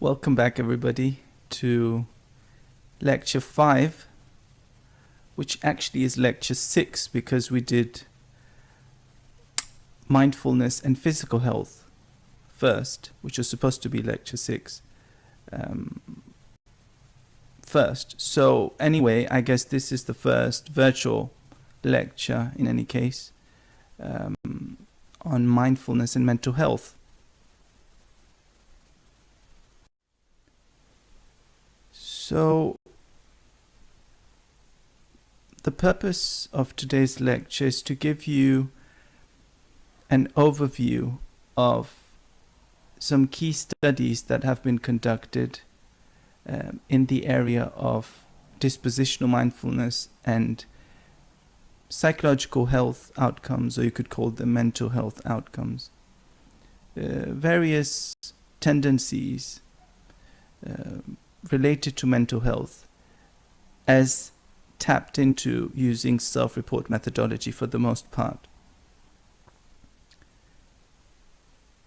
Welcome back, everybody, to lecture 5, which actually is lecture 6 because we did mindfulness and physical health first, which was supposed to be lecture 6 first. So anyway, I guess this is the first virtual lecture, in any case, on mindfulness and mental health. So, the purpose of today's lecture is to give you an overview of some key studies that have been conducted in the area of dispositional mindfulness and psychological health outcomes, or you could call them mental health outcomes. Various tendencies related to mental health as tapped into using self-report methodology for the most part.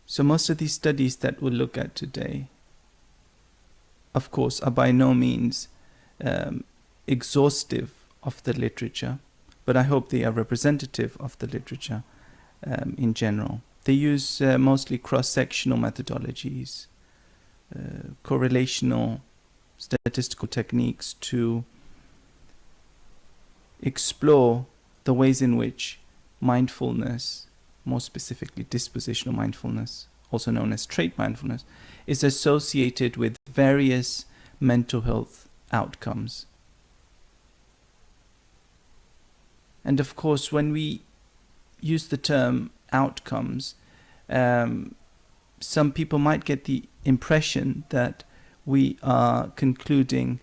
So most of these studies that we'll look at today, of course, are by no means exhaustive of the literature, but I hope they are representative of the literature in general. They use mostly cross-sectional methodologies, correlational statistical techniques to explore the ways in which mindfulness, more specifically dispositional mindfulness, also known as trait mindfulness, is associated with various mental health outcomes. And of course, when we use the term outcomes, some people might get the impression that we are concluding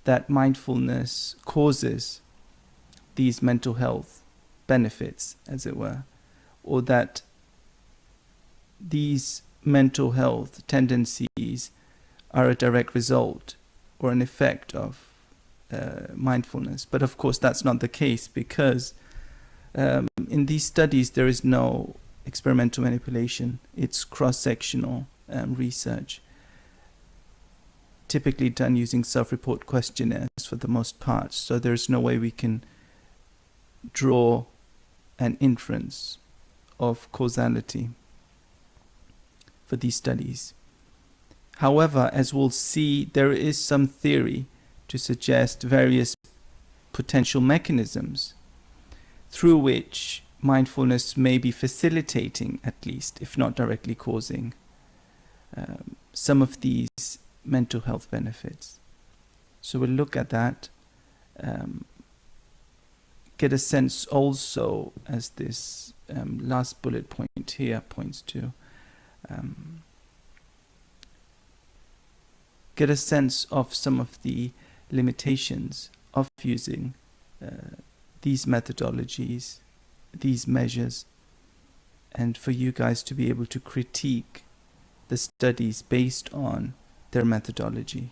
that mindfulness causes these mental health benefits, as it were, or that these mental health tendencies are a direct result or an effect of mindfulness. But of course, that's not the case, because in these studies, there is no experimental manipulation. It's cross-sectional research, typically done using self-report questionnaires for the most part. So there's no way we can draw an inference of causality for these studies. However, as we'll see, there is some theory to suggest various potential mechanisms through which mindfulness may be facilitating, at least, if not directly causing, some of these mental health benefits. So we'll look at that, get a sense also, as this last bullet point here points to, get a sense of some of the limitations of using these methodologies, these measures, and for you guys to be able to critique the studies based on their methodology.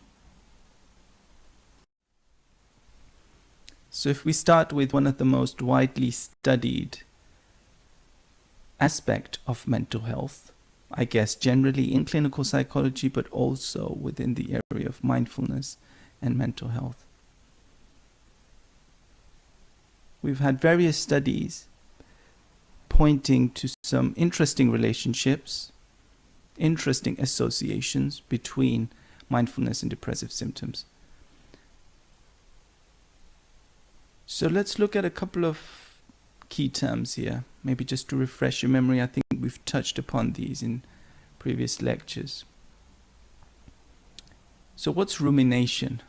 So if we start with one of the most widely studied aspect of mental health, I guess generally in clinical psychology, but also within the area of mindfulness and mental health. We've had various studies pointing to some interesting relationships, interesting associations between mindfulness and depressive symptoms. So let's look at a couple of key terms here, maybe just to refresh your memory. I think we've touched upon these in previous lectures. So what's rumination?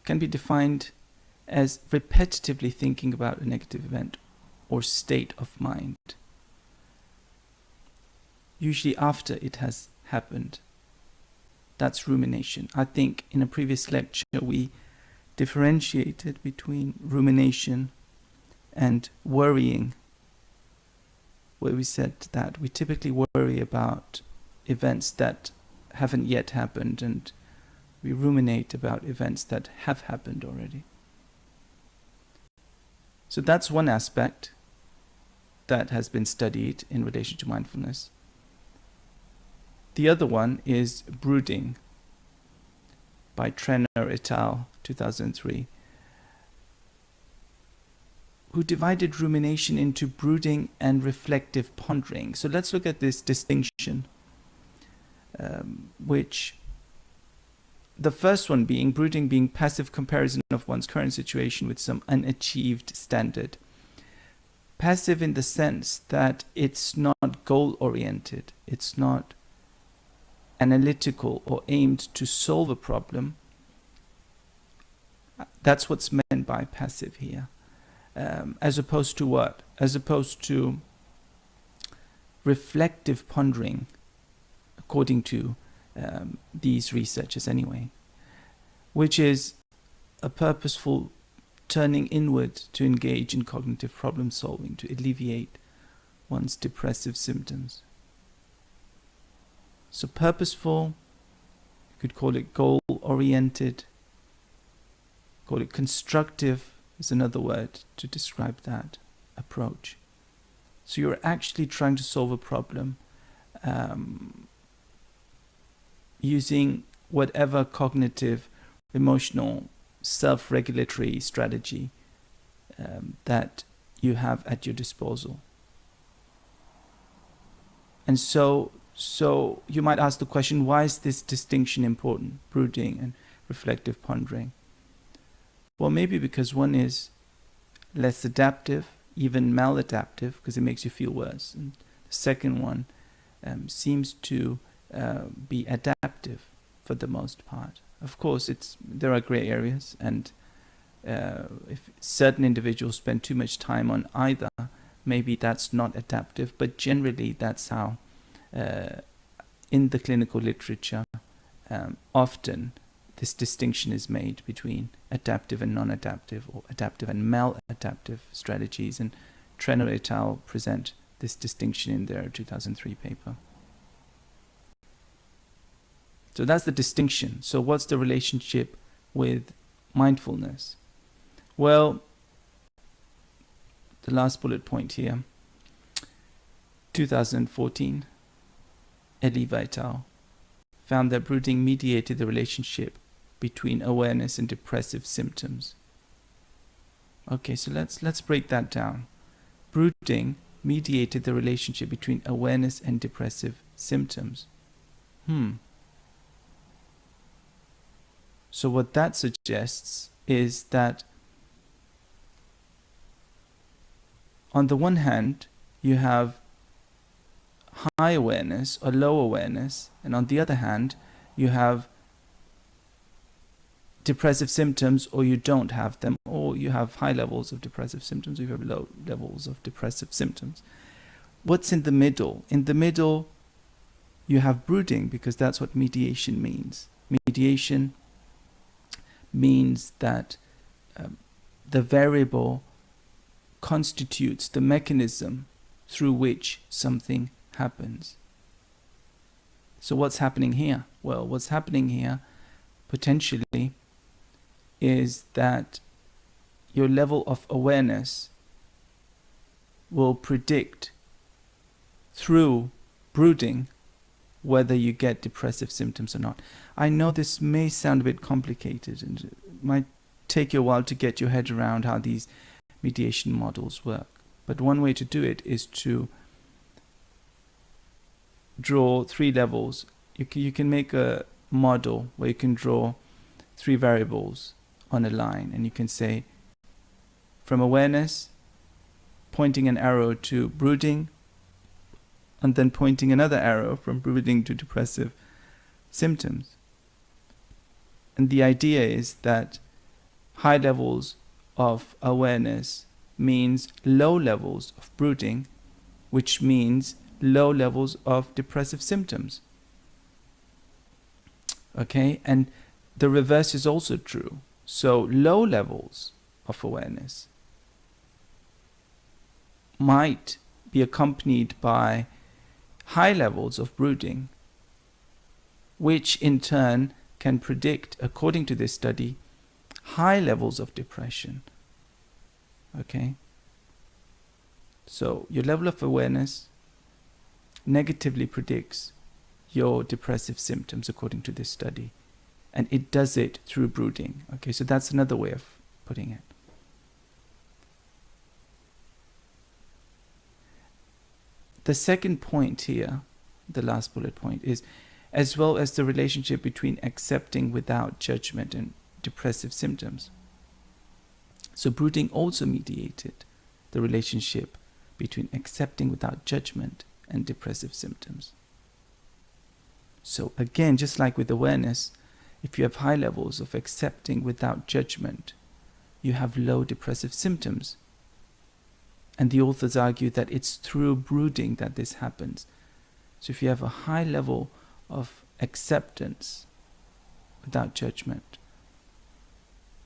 Can be defined as repetitively thinking about a negative event or state of mind, usually after it has happened. That's rumination. I think in a previous lecture we differentiated between rumination and worrying, where we said that we typically worry about events that haven't yet happened, and we ruminate about events that have happened already. So that's one aspect that has been studied in relation to mindfulness. The other one is brooding by Trenner et al., 2003, who divided rumination into brooding and reflective pondering. So let's look at this distinction, which the first one being brooding being passive comparison of one's current situation with some unachieved standard. Passive in the sense that it's not goal-oriented, it's not analytical or aimed to solve a problem. That's what's meant by passive here. As opposed to what? As opposed to reflective pondering, according to these researchers anyway, which is a purposeful turning inward to engage in cognitive problem solving to alleviate one's depressive symptoms. So purposeful, you could call it goal-oriented, call it constructive is another word to describe that approach. So you're actually trying to solve a problem using whatever cognitive, emotional, self-regulatory strategy that you have at your disposal. And so you might ask the question, why is this distinction important, brooding and reflective pondering? Well, maybe because one is less adaptive, even maladaptive, because it makes you feel worse. And the second one seems to be adaptive for the most part. Of course, there are gray areas, and if certain individuals spend too much time on either, maybe that's not adaptive, but generally that's how, in the clinical literature, often this distinction is made between adaptive and non-adaptive, or adaptive and maladaptive strategies, and Trenner et al. Present this distinction in their 2003 paper. So that's the distinction. So what's the relationship with mindfulness? Well, the last bullet point here, 2014, Eliva et al. Found that brooding mediated the relationship between awareness and depressive symptoms. Okay, so let's break that down. Brooding mediated the relationship between awareness and depressive symptoms. So what that suggests is that on the one hand, you have high awareness or low awareness, and on the other hand, you have depressive symptoms, or you don't have them, or you have high levels of depressive symptoms, or you have low levels of depressive symptoms. What's in the middle? In the middle, you have brooding, because that's what mediation means. Mediation means that the variable constitutes the mechanism through which something happens. So what's happening here? Well, what's happening here potentially is that your level of awareness will predict through brooding whether you get depressive symptoms or not. I know this may sound a bit complicated, and it might take you a while to get your head around how these mediation models work. But one way to do it is to draw three levels. You can make a model where you can draw three variables on a line, and you can say from awareness, pointing an arrow to brooding, and then pointing another arrow from brooding to depressive symptoms. And the idea is that high levels of awareness means low levels of brooding, which means low levels of depressive symptoms. Okay, and the reverse is also true. So low levels of awareness might be accompanied by high levels of brooding, which in turn can predict, according to this study, high levels of depression. Okay? So your level of awareness negatively predicts your depressive symptoms according to this study. And it does it through brooding. Okay, so that's another way of putting it. The second point here, the last bullet point, is as well as the relationship between accepting without judgment and depressive symptoms. So brooding also mediated the relationship between accepting without judgment and depressive symptoms. So again, just like with awareness, if you have high levels of accepting without judgment, you have low depressive symptoms. And the authors argue that it's through brooding that this happens. So if you have a high level of acceptance without judgment,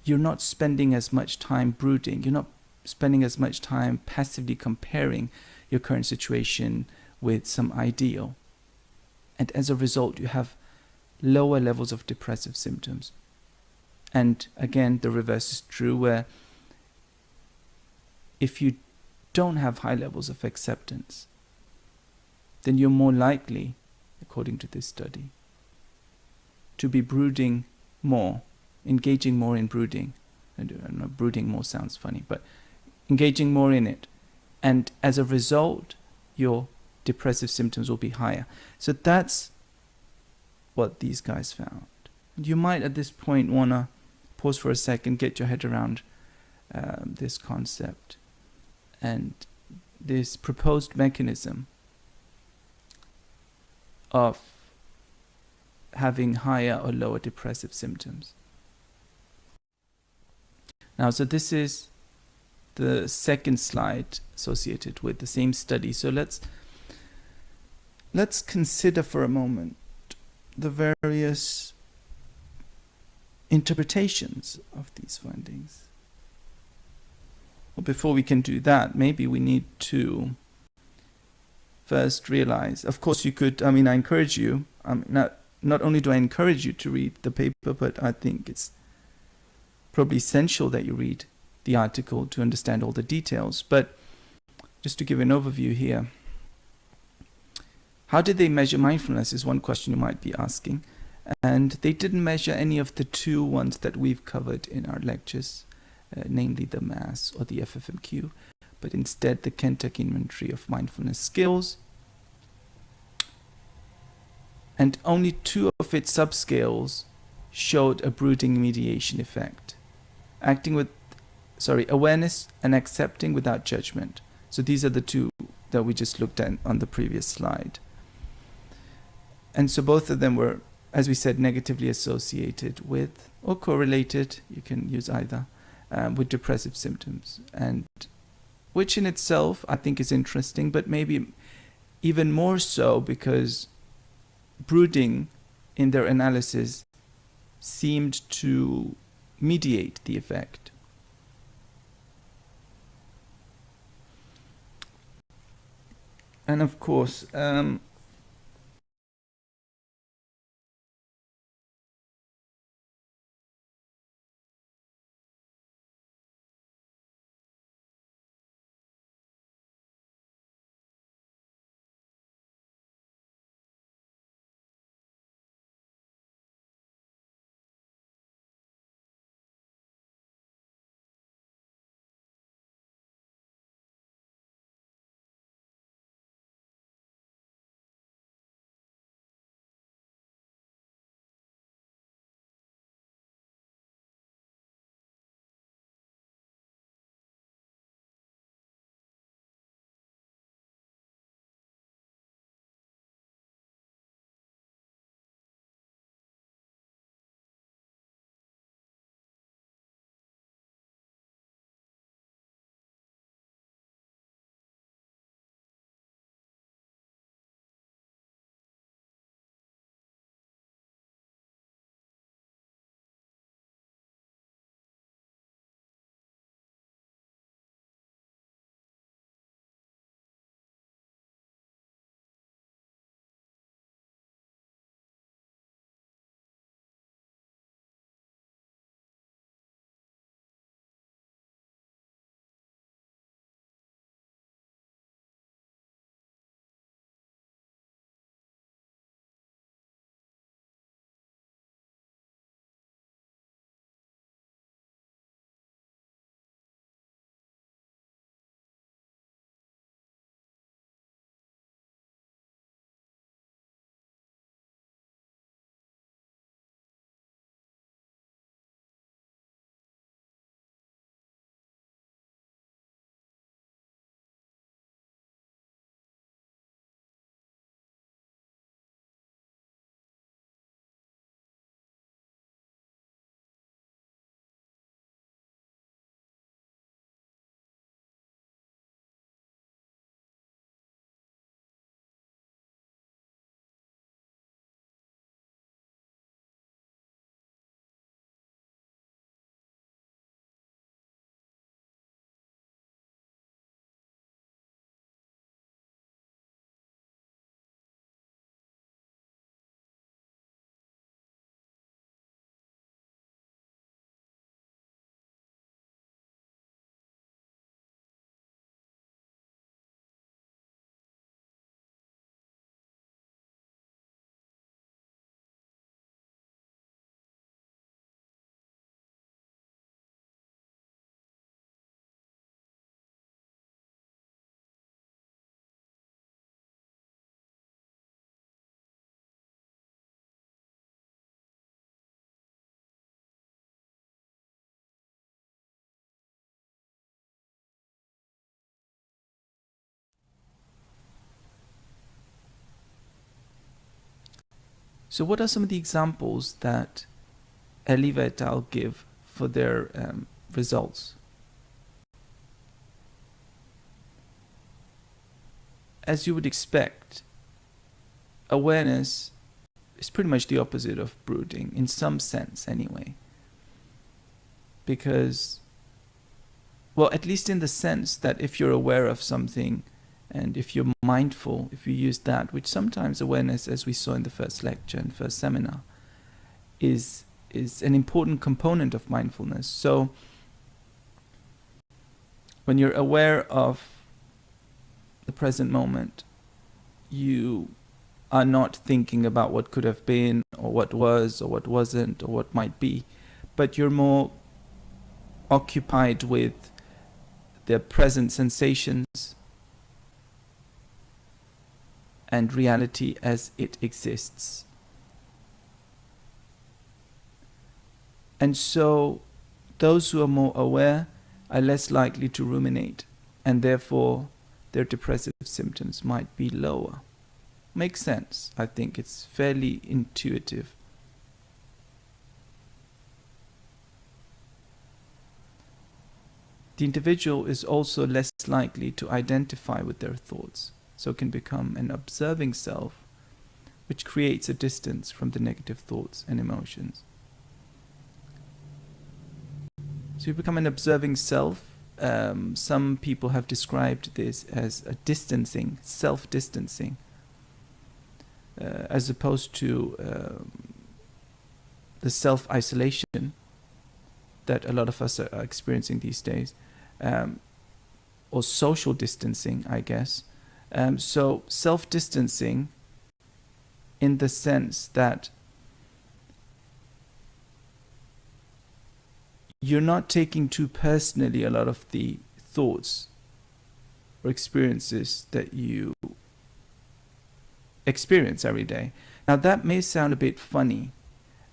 you're not spending as much time brooding. You're not spending as much time passively comparing your current situation with some ideal. And as a result, you have lower levels of depressive symptoms. And again, the reverse is true, where if you don't have high levels of acceptance, then you're more likely, according to this study, to be brooding more, engaging more in brooding. I don't know, brooding more sounds funny, but engaging more in it. And as a result, your depressive symptoms will be higher. So that's what these guys found. And you might at this point want to pause for a second, get your head around this concept and this proposed mechanism of having higher or lower depressive symptoms. Now, so this is the second slide associated with the same study. So let's consider for a moment the various interpretations of these findings. Well, before we can do that, maybe we need to first realize, of course you could, I encourage you, not only do I encourage you to read the paper, but I think it's probably essential that you read the article to understand all the details. But just to give an overview here, how did they measure mindfulness is one question you might be asking. And they didn't measure any of the two ones that we've covered in our lectures, namely the MAS or the FFMQ, but instead the Kentucky Inventory of Mindfulness Skills. And only two of its subscales showed a brooding mediation effect. Awareness and accepting without judgment. So these are the two that we just looked at on the previous slide. And so both of them were, as we said, negatively associated with, or correlated, you can use either, with depressive symptoms. And which in itself I think is interesting, but maybe even more so because brooding in their analysis seemed to mediate the effect. And of course, So what are some of the examples that Eliva et al. Give for their results? As you would expect, awareness is pretty much the opposite of brooding, in some sense anyway. Because, well, at least in the sense that if you're aware of something and if you're mindful, if you use that, which sometimes awareness, as we saw in the first lecture and first seminar, is an important component of mindfulness. So when you're aware of the present moment, you are not thinking about what could have been or what was or what wasn't or what might be, but you're more occupied with the present sensations and reality as it exists. And so those who are more aware are less likely to ruminate, and therefore their depressive symptoms might be lower. Makes sense. I think it's fairly intuitive. The individual is also less likely to identify with their thoughts, so can become an observing self, which creates a distance from the negative thoughts and emotions. So you become an observing self. Some people have described this as a distancing, self-distancing, as opposed to the self-isolation that a lot of us are experiencing these days, or social distancing, I guess. So self-distancing in the sense that you're not taking too personally a lot of the thoughts or experiences that you experience every day. Now that may sound a bit funny,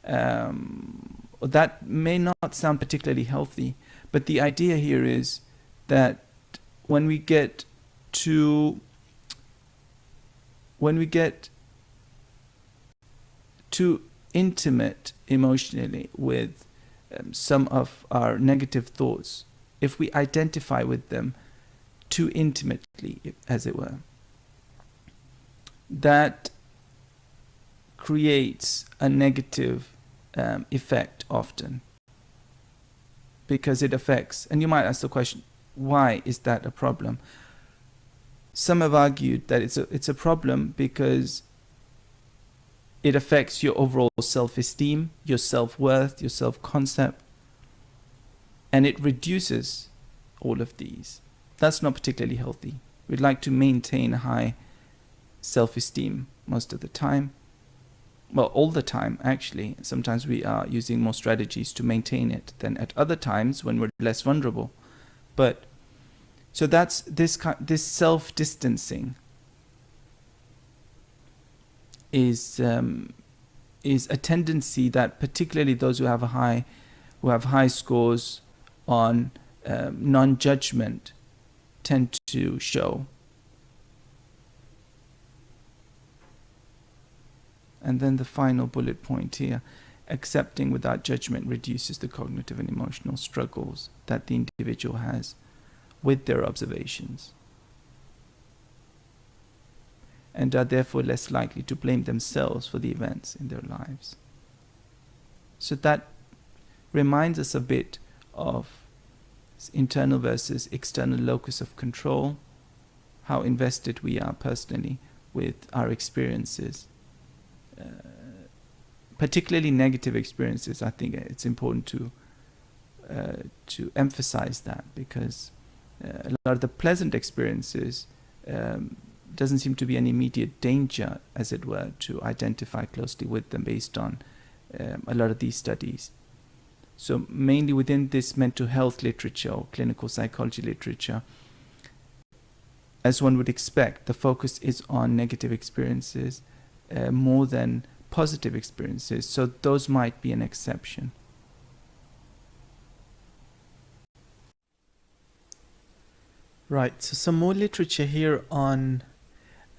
or that may not sound particularly healthy, but the idea here is that when we get too intimate emotionally with some of our negative thoughts, if we identify with them too intimately, as it were, that creates a negative effect often, because it affects, and you might ask the question, why is that a problem? Some have argued that it's a problem because it affects your overall self-esteem, your self-worth, your self-concept, and it reduces all of these. That's not particularly healthy. We'd like to maintain a high self-esteem most of the time. Well, all the time, actually. Sometimes we are using more strategies to maintain it than at other times when we're less vulnerable. But so that's this self-distancing is a tendency that particularly those who have high scores on non-judgment tend to show. And then the final bullet point here, accepting without judgment reduces the cognitive and emotional struggles that the individual has with their observations, and are therefore less likely to blame themselves for the events in their lives. So that reminds us a bit of internal versus external locus of control, how invested we are personally with our experiences, particularly negative experiences. I think it's important to emphasize that, because a lot of the pleasant experiences doesn't seem to be an immediate danger, as it were, to identify closely with them based on a lot of these studies. So mainly within this mental health literature or clinical psychology literature, as one would expect, the focus is on negative experiences more than positive experiences. So those might be an exception. Right, so some more literature here on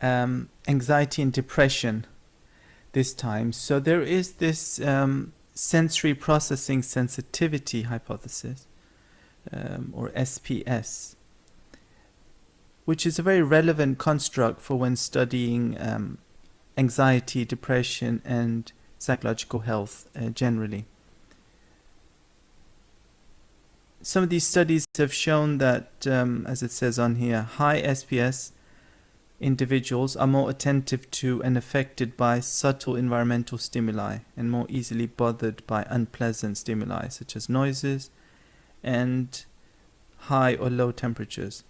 anxiety and depression. this time. So there is this sensory processing sensitivity hypothesis, or SPS, which is a very relevant construct for when studying anxiety, depression, and psychological health generally. Some of these studies have shown that, as it says on here, high SPS individuals are more attentive to and affected by subtle environmental stimuli and more easily bothered by unpleasant stimuli such as noises and high or low temperatures.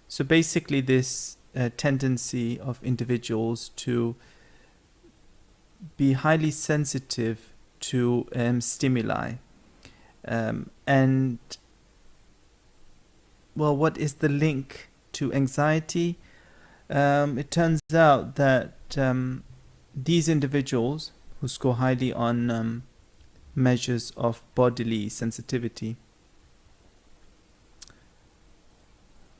So basically this tendency of individuals to be highly sensitive to stimuli. And well, what is the link to anxiety? It turns out that these individuals who score highly on measures of bodily sensitivity,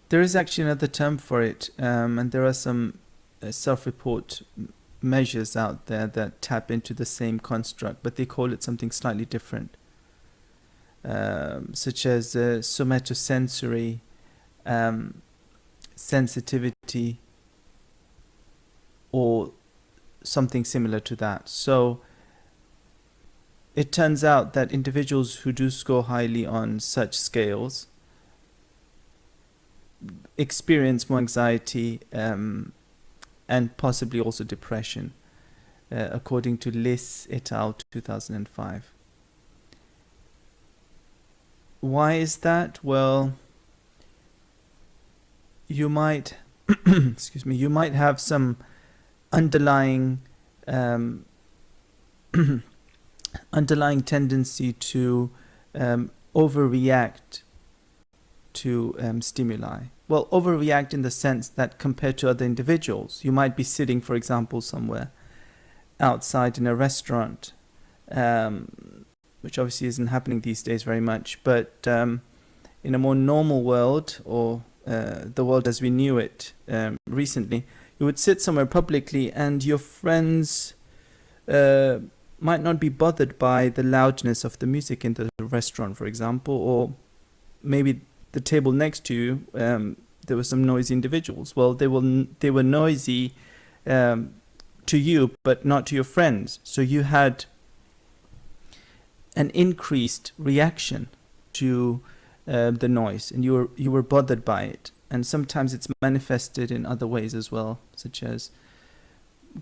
there is actually another term for it, and there are some self-report measures out there that tap into the same construct, but they call it something slightly different, such as somatosensory sensitivity or something similar to that. So it turns out that individuals who do score highly on such scales experience more anxiety and possibly also depression, according to Liss et al. 2005. Why is that? Well, you might you might have some underlying underlying tendency to overreact to stimuli. Well, overreact in the sense that compared to other individuals, you might be sitting, for example, somewhere outside in a restaurant, which obviously isn't happening these days very much, but in a more normal world, or the world as we knew it recently, you would sit somewhere publicly and your friends might not be bothered by the loudness of the music in the restaurant, for example, or maybe the table next to you, there were some noisy individuals. Well, they were noisy to you, but not to your friends. So you had an increased reaction to the noise, and you were bothered by it. And sometimes it's manifested in other ways as well, such as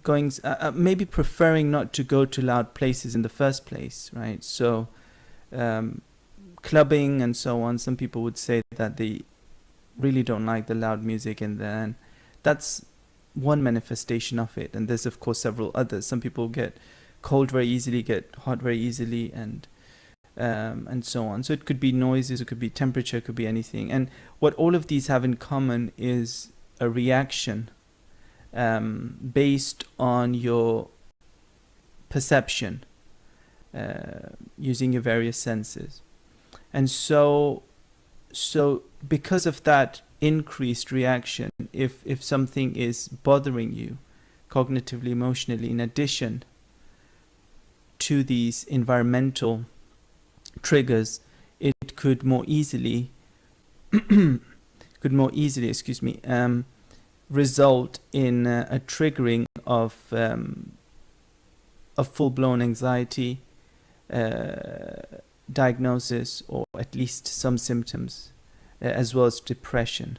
going, maybe preferring not to go to loud places in the first place, right? So clubbing and so on, some people would say that they really don't like the loud music in there, and that's one manifestation of it. And there's of course several others. Some people get cold very easily, get hot very easily, and so on. So it could be noises, it could be temperature, it could be anything. And what all of these have in common is a reaction based on your perception, using your various senses. And so because of that increased reaction, if something is bothering you cognitively, emotionally, in addition to these environmental triggers, it could more easily result in a triggering of a full-blown anxiety diagnosis, or at least some symptoms, as well as depression.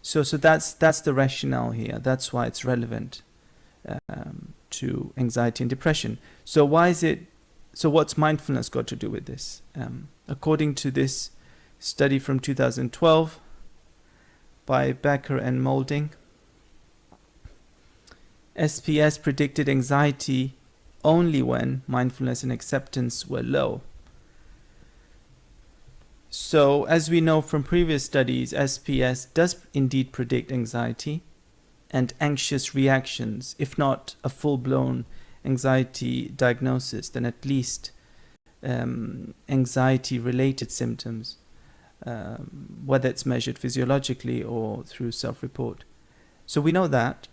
So that's the rationale here. That's why it's relevant to anxiety and depression. So what's mindfulness got to do with this? According to this study from 2012 by Becker and Moulding, SPS predicted anxiety only when mindfulness and acceptance were low. So, as we know from previous studies, SPS does indeed predict anxiety and anxious reactions. If not a full-blown anxiety diagnosis, then at least anxiety-related symptoms, whether it's measured physiologically or through self-report. So we know that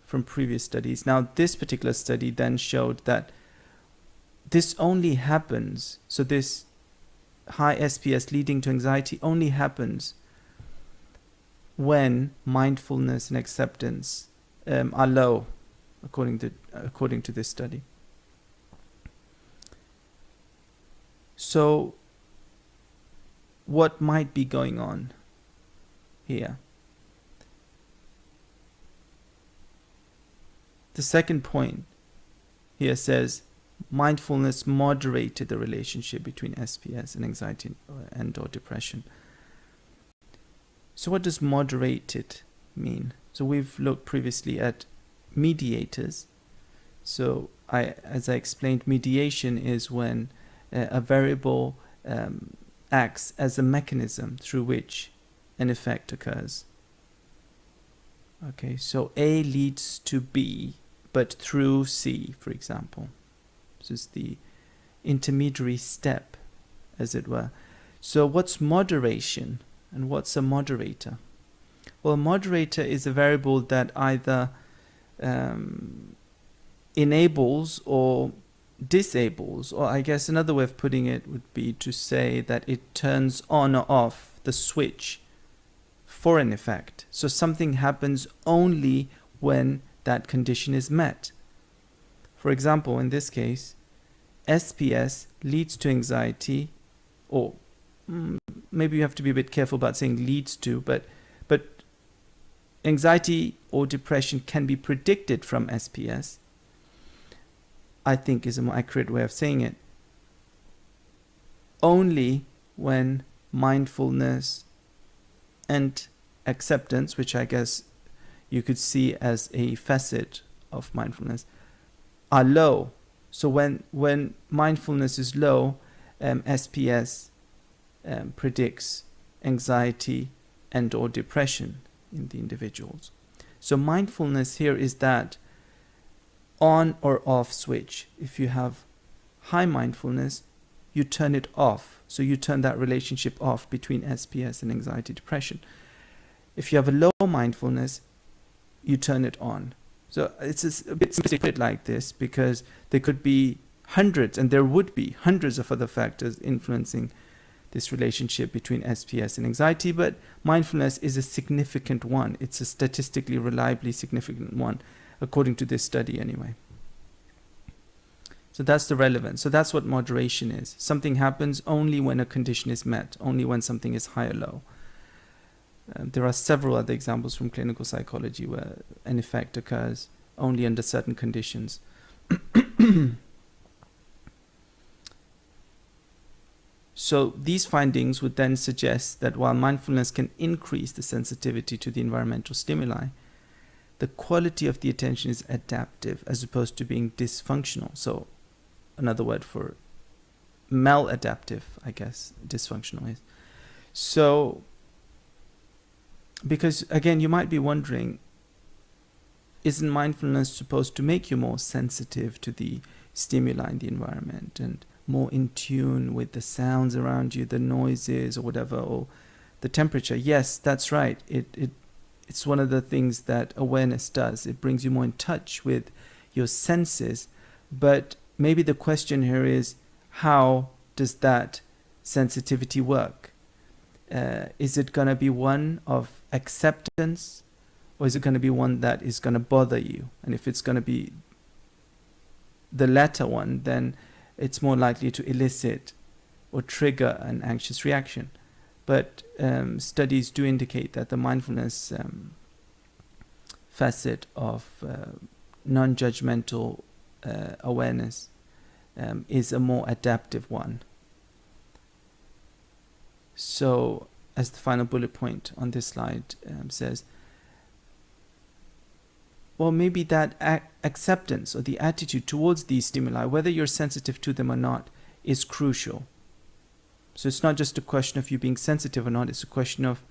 from previous studies. Now, this particular study then showed that this only happens, so this high SPS leading to anxiety only happens when mindfulness and acceptance are low, according to this study. So, what might be going on here? The second point here says mindfulness moderated the relationship between SPS and anxiety and or depression. So what does moderated mean? So we've looked previously at mediators. So as I explained, mediation is when a variable acts as a mechanism through which an effect occurs. Okay, so A leads to B, but through C, for example. This is the intermediary step, as it were. So what's moderation and what's a moderator? Well, a moderator is a variable that either enables or disables, or I guess another way of putting it would be to say that it turns on or off the switch for an effect. So something happens only when that condition is met. For example, in this case, SPS leads to anxiety, or maybe you have to be a bit careful about saying leads to, but anxiety or depression can be predicted from SPS, I think is a more accurate way of saying it, only when mindfulness and acceptance, which I guess you could see as a facet of mindfulness, are low. So when mindfulness is low, SPS predicts anxiety and or depression in the individuals. So mindfulness here is that on or off switch. If you have high mindfulness, you turn it off. So you turn that relationship off between SPS and anxiety depression. If you have a low mindfulness, you turn it on. So it's a bit simplistic put like this, because there could be hundreds, and there would be hundreds of other factors influencing this relationship between SPS and anxiety, but mindfulness is a significant one. It's a statistically reliably significant one, according to this study anyway. So that's the relevance. So that's what moderation is. Something happens only when a condition is met, only when something is high or low. There are several other examples from clinical psychology where an effect occurs only under certain conditions. So these findings would then suggest that while mindfulness can increase the sensitivity to the environmental stimuli, the quality of the attention is adaptive as opposed to being dysfunctional. So another word for maladaptive, I guess, dysfunctional is. So, because again, you might be wondering, isn't mindfulness supposed to make you more sensitive to the stimuli in the environment and more in tune with the sounds around you, the noises or whatever, or the temperature? Yes, that's right. It's one of the things that awareness does. It brings you more in touch with your senses. But maybe the question here is, how does that sensitivity work? Is it going to be one of acceptance, or is it going to be one that is going to bother you? And if it's going to be the latter one, then it's more likely to elicit or trigger an anxious reaction. But studies do indicate that the mindfulness facet of non-judgmental awareness is a more adaptive one. So, as the final bullet point on this slide says, well, maybe that acceptance or the attitude towards these stimuli, whether you're sensitive to them or not, is crucial. So it's not just a question of you being sensitive or not, it's a question of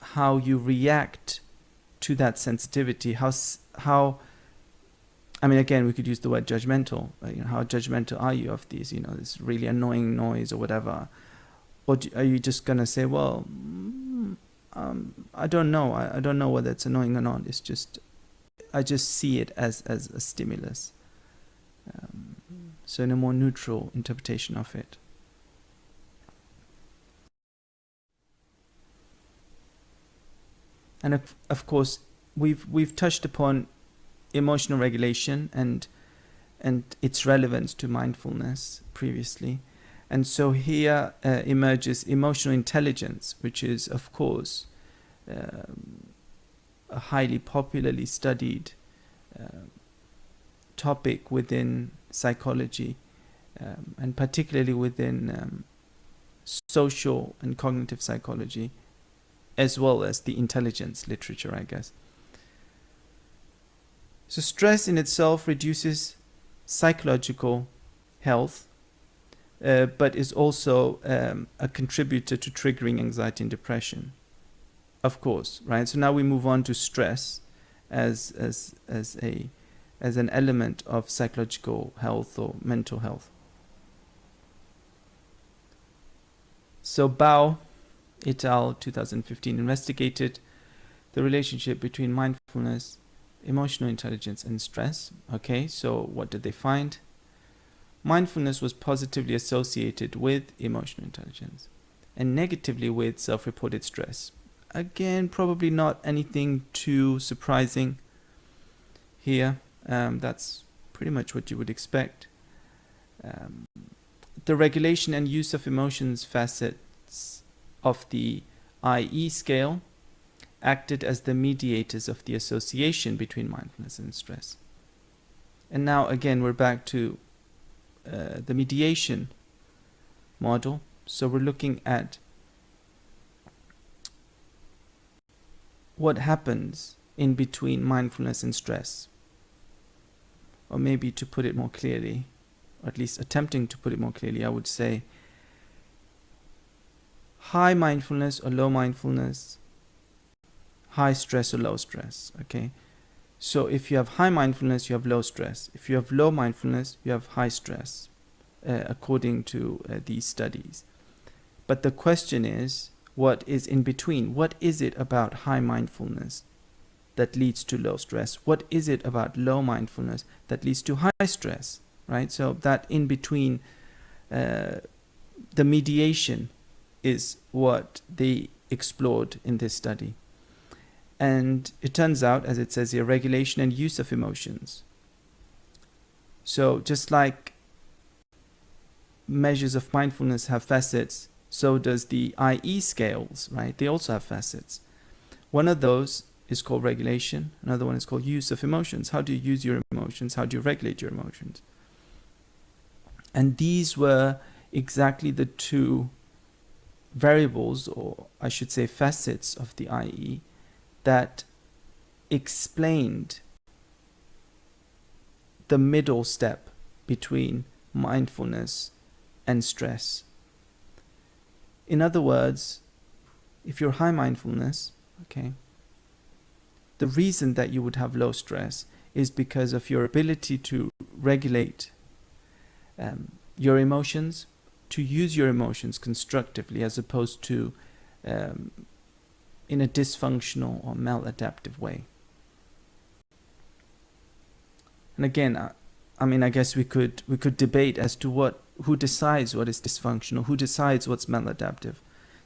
how you react to that sensitivity. How I mean, again, we could use the word judgmental. How judgmental are you of these, this really annoying noise or whatever? Or are you just going to say, well, I don't know. I don't know whether it's annoying or not. It's just, I just see it as a stimulus. So in a more neutral interpretation of it. And of course, we've touched upon emotional regulation and its relevance to mindfulness previously. And so here emerges emotional intelligence, which is, of course, a highly popularly studied topic within psychology, and particularly within social and cognitive psychology, as well as the intelligence literature, I guess. So stress in itself reduces psychological health, but is also a contributor to triggering anxiety and depression. Of course, right? So now we move on to stress as an element of psychological health or mental health. So Bao et al. 2015 investigated the relationship between mindfulness, emotional intelligence, and stress. Okay, so what did they find? Mindfulness was positively associated with emotional intelligence and negatively with self-reported stress. Again, probably not anything too surprising here. That's pretty much what you would expect. The regulation and use of emotions facets of the IE scale acted as the mediators of the association between mindfulness and stress. And now again, we're back to the mediation model. So we're looking at what happens in between mindfulness and stress. Or maybe to put it more clearly, or at least attempting to put it more clearly, I would say high mindfulness or low mindfulness, high stress or low stress, okay? So if you have high mindfulness, you have low stress. If you have low mindfulness, you have high stress, according to these studies. But the question is, what is in between? What is it about high mindfulness that leads to low stress? What is it about low mindfulness that leads to high stress, right? So that in between, the mediation is what they explored in this study. And it turns out, as it says here, regulation and use of emotions. So just like measures of mindfulness have facets, so does the IE scales, right? They also have facets. One of those is called regulation. Another one is called use of emotions. How do you use your emotions? How do you regulate your emotions? And these were exactly the two variables, or I should say facets of the IE, that explained the middle step between mindfulness and stress. In other words, if you're high mindfulness, okay, the reason that you would have low stress is because of your ability to regulate your emotions, to use your emotions constructively as opposed to in a dysfunctional or maladaptive way. And again, I mean, I guess we could debate as to who decides what is dysfunctional, who decides what's maladaptive.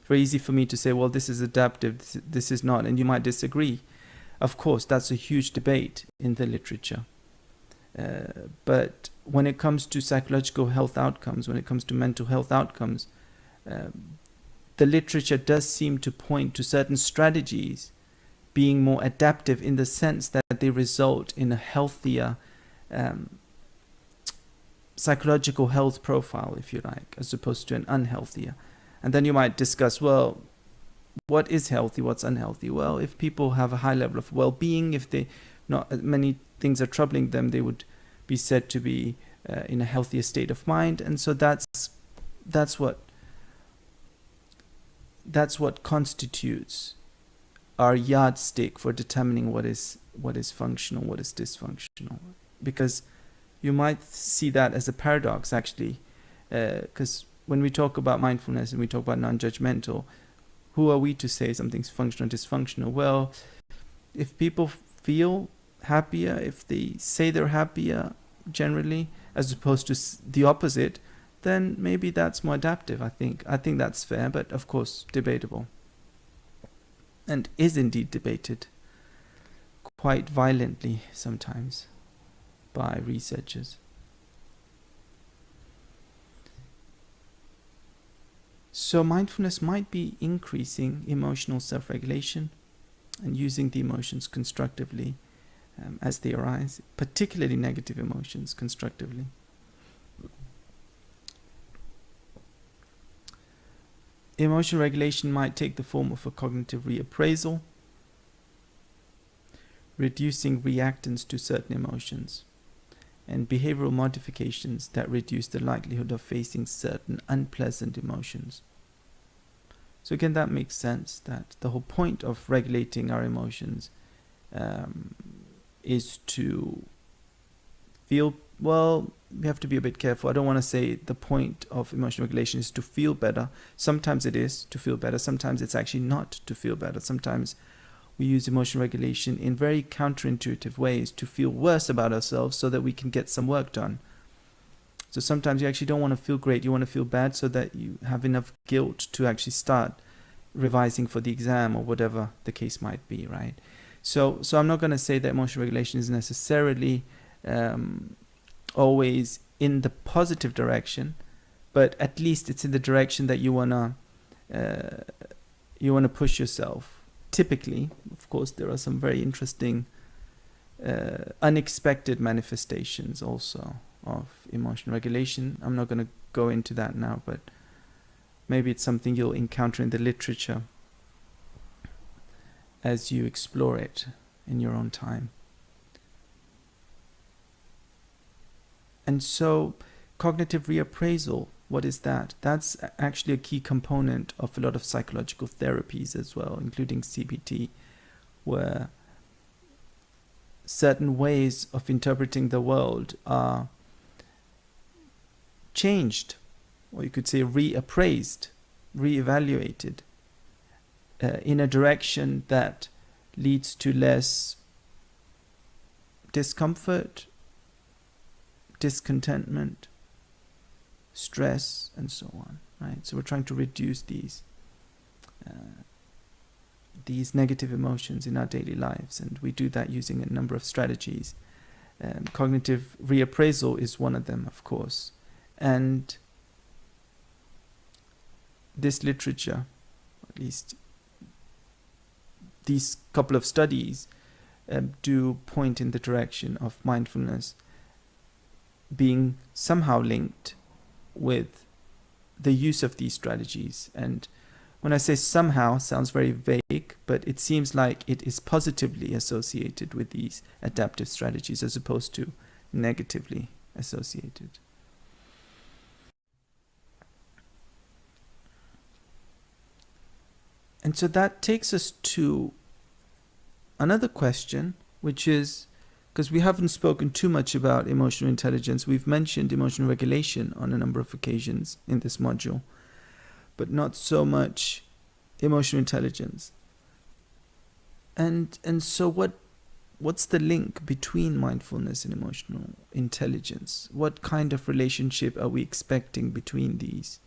It's very easy for me to say, well, this is adaptive, this is not, and you might disagree. Of course, that's a huge debate in the literature. But when it comes to psychological health outcomes, when it comes to mental health outcomes, the literature does seem to point to certain strategies being more adaptive in the sense that they result in a healthier psychological health profile, if you like, as opposed to an unhealthier. And then you might discuss, well, what is healthy, what's unhealthy? Well, if people have a high level of well-being, if they not many things are troubling them, they would be said to be in a healthier state of mind. And so that's what constitutes our yardstick for determining what is functional, what is dysfunctional. Because you might see that as a paradox, actually, because when we talk about mindfulness and we talk about non-judgmental, who are we to say something's functional or dysfunctional? Well, if people feel happier, if they say they're happier generally, as opposed to the opposite, then maybe that's more adaptive, I think. I think that's fair, but of course debatable. And is indeed debated quite violently sometimes by researchers. So mindfulness might be increasing emotional self-regulation and using the emotions constructively as they arise, particularly negative emotions, constructively. Emotion regulation might take the form of a cognitive reappraisal, reducing reactance to certain emotions, and behavioral modifications that reduce the likelihood of facing certain unpleasant emotions. So again, that makes sense, that the whole point of regulating our emotions is to feel, well, we have to be a bit careful. I don't want to say the point of emotional regulation is to feel better. Sometimes it is to feel better. Sometimes it's actually not to feel better. Sometimes we use emotional regulation in very counterintuitive ways to feel worse about ourselves so that we can get some work done. So sometimes you actually don't want to feel great, you want to feel bad so that you have enough guilt to actually start revising for the exam or whatever the case might be, right? So I'm not going to say that emotional regulation is necessarily always in the positive direction, but at least it's in the direction that you wanna push yourself. Typically, of course, there are some very interesting, unexpected manifestations also of emotional regulation. I'm not going to go into that now, but maybe it's something you'll encounter in the literature as you explore it in your own time. And so, cognitive reappraisal, what is that? That's actually a key component of a lot of psychological therapies as well, including CBT, where certain ways of interpreting the world are changed, or you could say reappraised, reevaluated, in a direction that leads to less discomfort, discontentment, stress, and so on, right? So we're trying to reduce these negative emotions in our daily lives, and we do that using a number of strategies. Cognitive reappraisal is one of them, of course, and this literature, at least these couple of studies, do point in the direction of mindfulness being somehow linked with the use of these strategies. And when I say somehow, sounds very vague, but it seems like it is positively associated with these adaptive strategies as opposed to negatively associated. And so that takes us to another question, which is, because we haven't spoken too much about emotional intelligence, we've mentioned emotional regulation on a number of occasions in this module, but not so much emotional intelligence. And so what's the link between mindfulness and emotional intelligence? What kind of relationship are we expecting between these?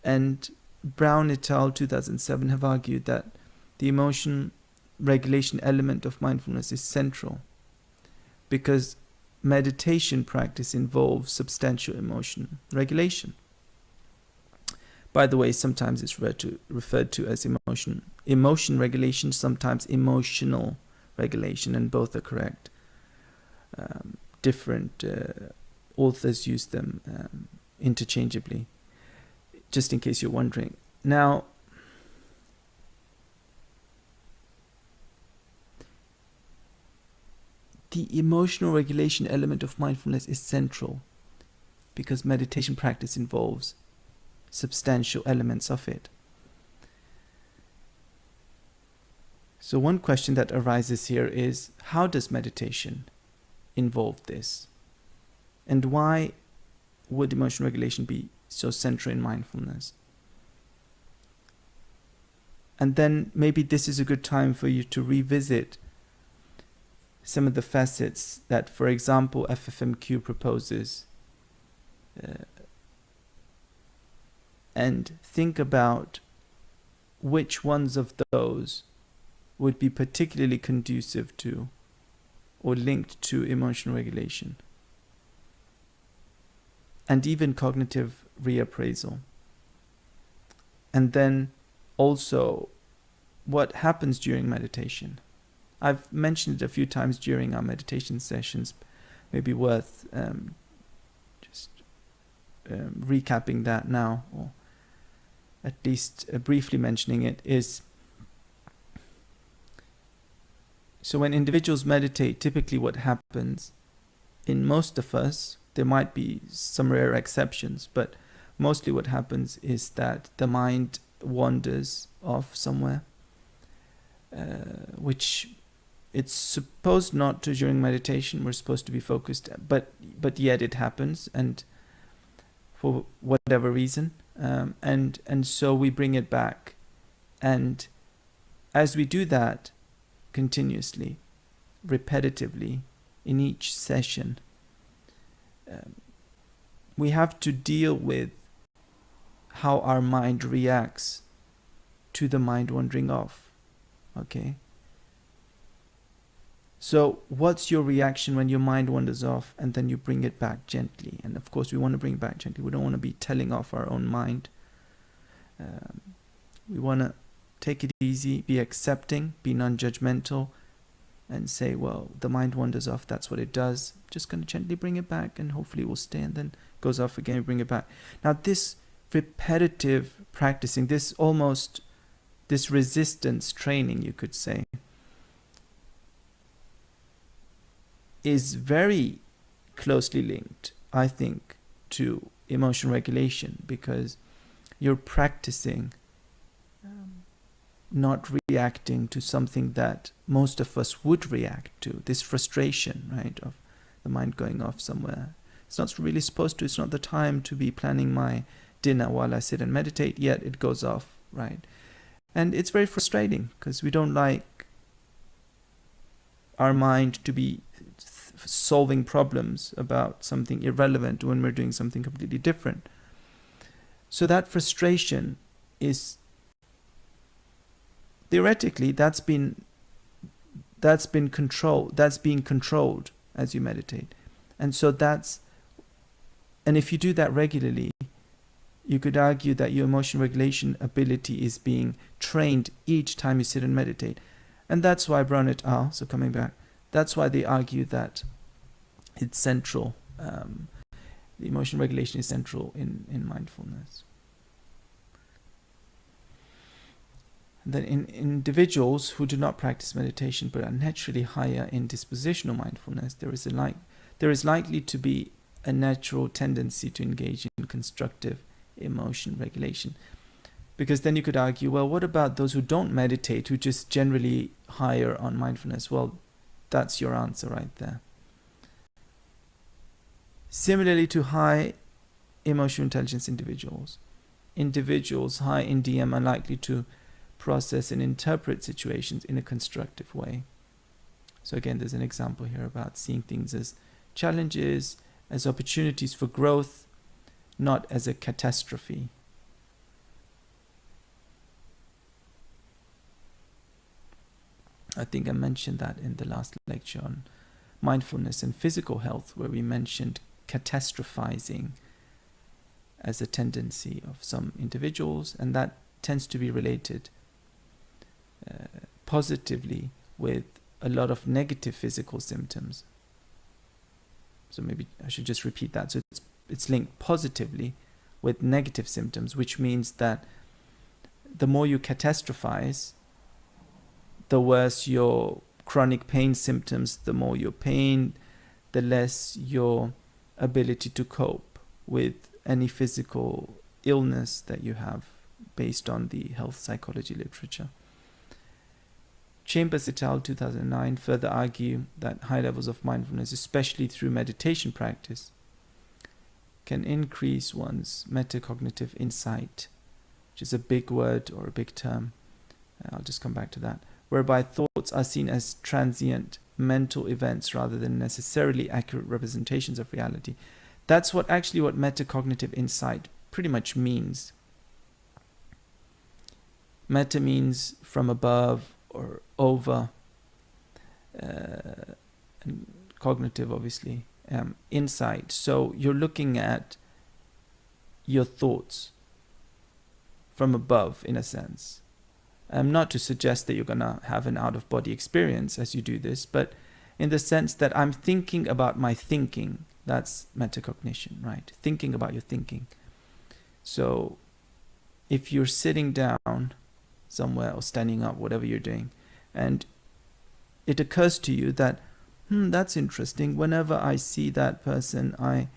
And Brown et al. 2007 have argued that the emotion regulation element of mindfulness is central because meditation practice involves substantial emotion regulation. By the way, sometimes it's referred to as emotion regulation, sometimes emotional regulation, and both are correct. Different authors use them interchangeably, just in case you're wondering. Now, the emotional regulation element of mindfulness is central because meditation practice involves substantial elements of it. So one question that arises here is, how does meditation involve this? And why would emotional regulation be so central in mindfulness? And then maybe this is a good time for you to revisit some of the facets that, for example, FFMQ proposes, and think about which ones of those would be particularly conducive to or linked to emotional regulation and even cognitive reappraisal. And then also what happens during meditation. I've mentioned it a few times during our meditation sessions, maybe worth recapping that now, or at least briefly mentioning it, is so when individuals meditate, typically what happens in most of us, there might be some rare exceptions, but mostly what happens is that the mind wanders off somewhere, which it's supposed not to during meditation. We're supposed to be focused, but yet it happens, and for whatever reason, and so we bring it back, and as we do that continuously, repetitively, in each session, we have to deal with how our mind reacts to the mind wandering off. Okay? So what's your reaction when your mind wanders off and then you bring it back gently? And of course we want to bring it back gently. We don't want to be telling off our own mind. We want to take it easy, be accepting, be non-judgmental, and say, well, the mind wanders off, that's what it does. Just going to gently bring it back, and hopefully it will stay, and then goes off again, we bring it back. Now this repetitive practicing, this resistance training, you could say, is very closely linked, I think, to emotion regulation, because you're practicing not reacting to something that most of us would react to, this frustration, right, of the mind going off somewhere. It's not really supposed to, it's not the time to be planning my dinner while I sit and meditate, yet it goes off, right? And it's very frustrating because we don't like our mind to be solving problems about something irrelevant when we're doing something completely different. So that frustration is theoretically that's being controlled as you meditate. And so and if you do that regularly, you could argue that your emotion regulation ability is being trained each time you sit and meditate. And that's why Brown et al., so coming back, that's why they argue that it's central. The emotion regulation is central in mindfulness. And then in individuals who do not practice meditation but are naturally higher in dispositional mindfulness, there is likely to be a natural tendency to engage in constructive emotion regulation. Because then you could argue, well, what about those who don't meditate, who just generally higher on mindfulness? Well, that's your answer right there. Similarly to high emotional intelligence individuals high in DM are likely to process and interpret situations in a constructive way. So again, there's an example here about seeing things as challenges, as opportunities for growth, not as a catastrophe. I think I mentioned that in the last lecture on mindfulness and physical health, where we mentioned catastrophizing as a tendency of some individuals, and that tends to be related positively with a lot of negative physical symptoms. So maybe I should just repeat that. So it's linked positively with negative symptoms, which means that the more you catastrophize, the worse your chronic pain symptoms, the more your pain, the less your ability to cope with any physical illness that you have based on the health psychology literature. Chambers et al. 2009 further argue that high levels of mindfulness, especially through meditation practice, can increase one's metacognitive insight, which is a big word or a big term. I'll just come back to that. Whereby thoughts are seen as transient mental events rather than necessarily accurate representations of reality. That's what metacognitive insight pretty much means. Meta means from above or over, and cognitive, obviously, insight. So you're looking at your thoughts from above, in a sense. Not to suggest that you're going to have an out-of-body experience as you do this, but in the sense that I'm thinking about my thinking. That's metacognition, right? Thinking about your thinking. So if you're sitting down somewhere or standing up, whatever you're doing, and it occurs to you that, that's interesting. Whenever I see that person, I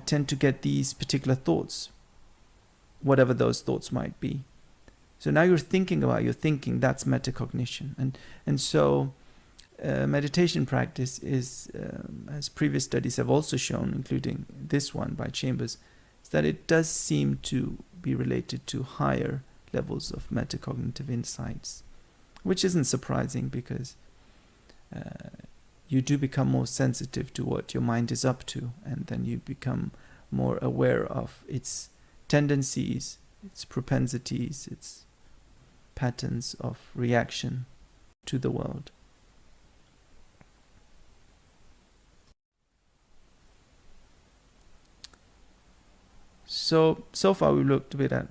tend to get these particular thoughts, whatever those thoughts might be. So now you're thinking about your thinking. That's metacognition. And so meditation practice is, as previous studies have also shown, including this one by Chambers, is that it does seem to be related to higher levels of metacognitive insights, which isn't surprising because you do become more sensitive to what your mind is up to, and then you become more aware of its tendencies, its propensities, its patterns of reaction to the world. So far we looked a bit at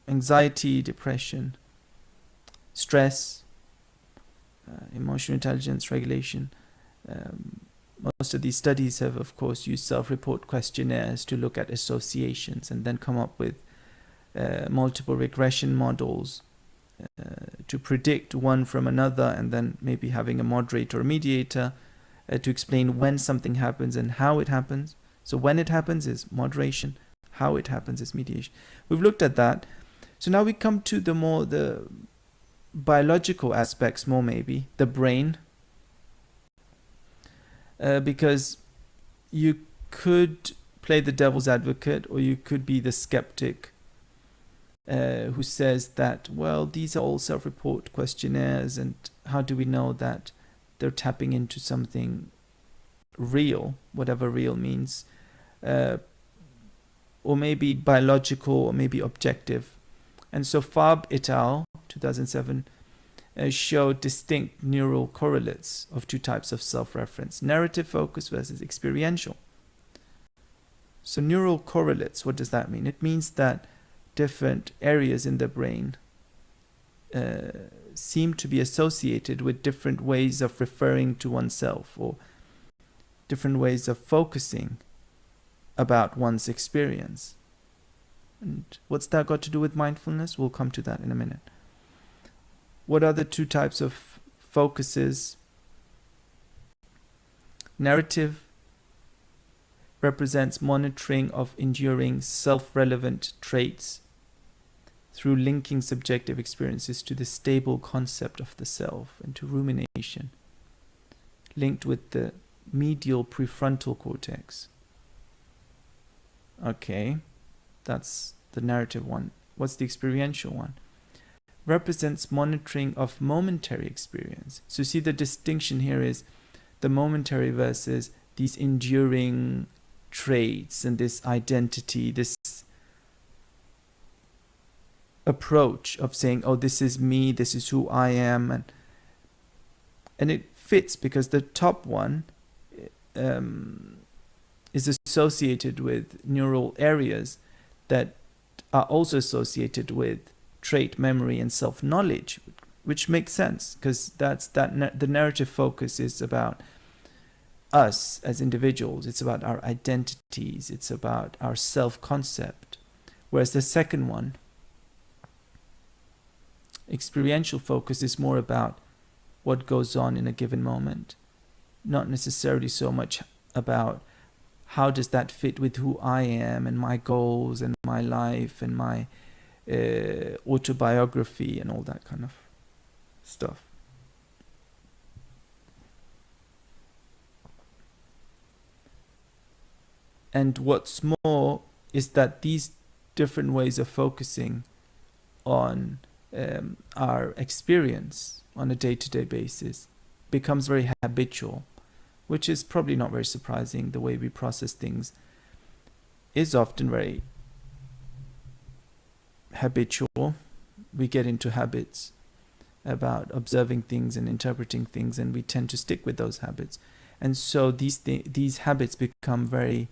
anxiety, depression, stress, emotional intelligence, regulation. Most of these studies have, of course, used self-report questionnaires to look at associations and then come up with multiple regression models to predict one from another, and then maybe having a moderator or mediator to explain when something happens and how it happens. So when it happens is moderation, how it happens is mediation. We've looked at that. So now we come to the biological aspects more, maybe the brain, because you could play the devil's advocate, or you could be the skeptic who says that, well, these are all self-report questionnaires, and how do we know that they're tapping into something real, whatever real means, or maybe biological, or maybe objective. And so Farb et al., 2007, showed distinct neural correlates of two types of self-reference: narrative focus versus experiential. So neural correlates, what does that mean? It means that different areas in the brain seem to be associated with different ways of referring to oneself, or different ways of focusing about one's experience. And what's that got to do with mindfulness? We'll come to that in a minute. What are the two types of focuses? Narrative represents monitoring of enduring self-relevant traits through linking subjective experiences to the stable concept of the self and to rumination, linked with the medial prefrontal cortex. Okay, that's the narrative one. What's the experiential one? Represents monitoring of momentary experience. So see, the distinction here is the momentary versus these enduring traits and this identity, this approach of saying, oh, this is me, this is who I am. And it fits because the top one is associated with neural areas that are also associated with trait memory and self-knowledge, which makes sense because the narrative focus is about us as individuals. It's about our identities. It's about our self-concept. Whereas the second one, experiential focus, is more about what goes on in a given moment, not necessarily so much about how does that fit with who I am and my goals and my life and my autobiography and all that kind of stuff. And what's more is that these different ways of focusing on our experience on a day-to-day basis becomes very habitual, which is probably not very surprising. The way we process things is often very habitual. We get into habits about observing things and interpreting things, and we tend to stick with those habits. And so these habits become very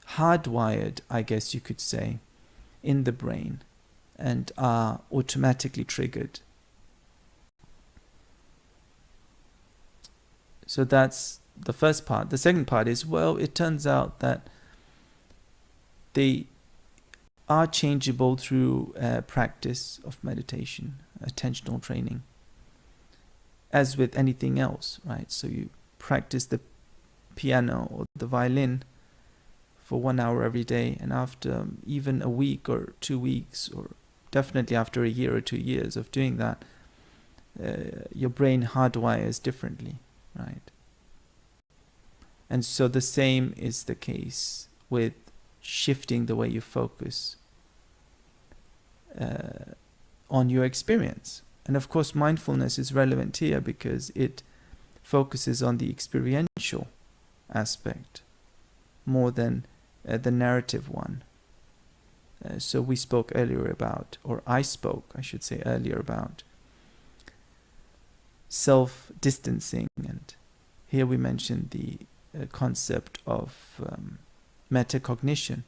hardwired, I guess you could say, in the brain, and are automatically triggered. So that's the first part. The second part is, well, it turns out that they are changeable through practice of meditation, attentional training, as with anything else, right? So you practice the piano or the violin for 1 hour every day, and after even a week or 2 weeks, or definitely after a year or 2 years of doing that, your brain hardwires differently, right? And so the same is the case with shifting the way you focus on your experience. And of course, mindfulness is relevant here because it focuses on the experiential aspect more than the narrative one. So we spoke earlier about, or I spoke, I should say earlier about self-distancing, and here we mentioned the concept of metacognition.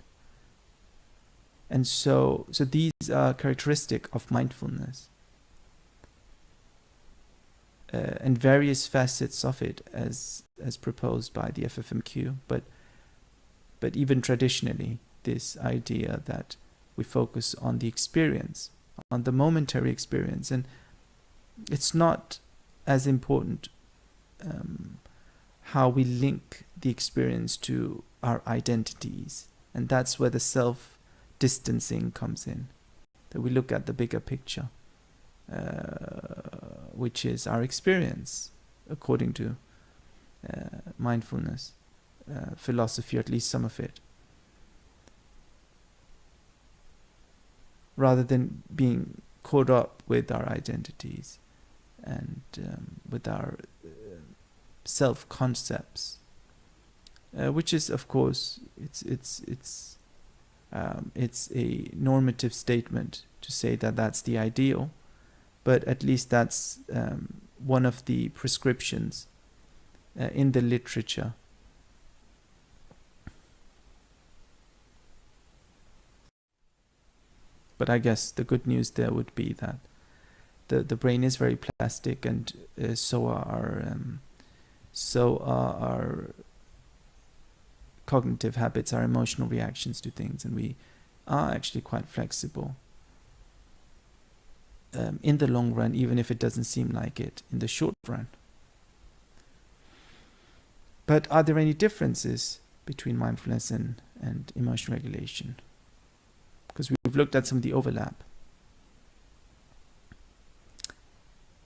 And so these are characteristic of mindfulness, and various facets of it as proposed by the FFMQ, but even traditionally, this idea that we focus on the experience, on the momentary experience, and it's not as important how we link the experience to our identities, and that's where the self-distancing comes in, that we look at the bigger picture, which is our experience according to mindfulness philosophy, or at least some of it, rather than being caught up with our identities and with our self-concepts, which is, of course, it's a normative statement to say that that's the ideal, but at least that's one of the prescriptions in the literature. But I guess the good news there would be that the brain is very plastic, and so are our cognitive habits, our emotional reactions to things, and we are actually quite flexible in the long run, even if it doesn't seem like it in the short run. But are there any differences between mindfulness and emotion regulation? Because we've looked at some of the overlap.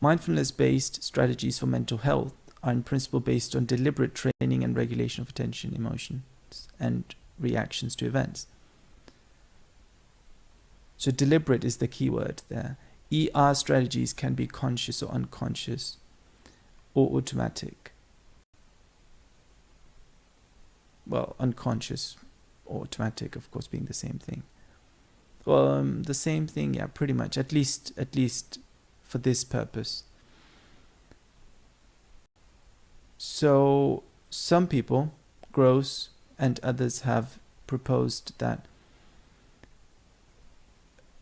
Mindfulness-based strategies for mental health are in principle based on deliberate training and regulation of attention, emotions, and reactions to events. So deliberate is the key word there. ER strategies can be conscious or unconscious or automatic. Well, unconscious or automatic, of course, being the same thing. Well, the same thing, yeah, pretty much, at least for this purpose. So some people, Gross and others, have proposed that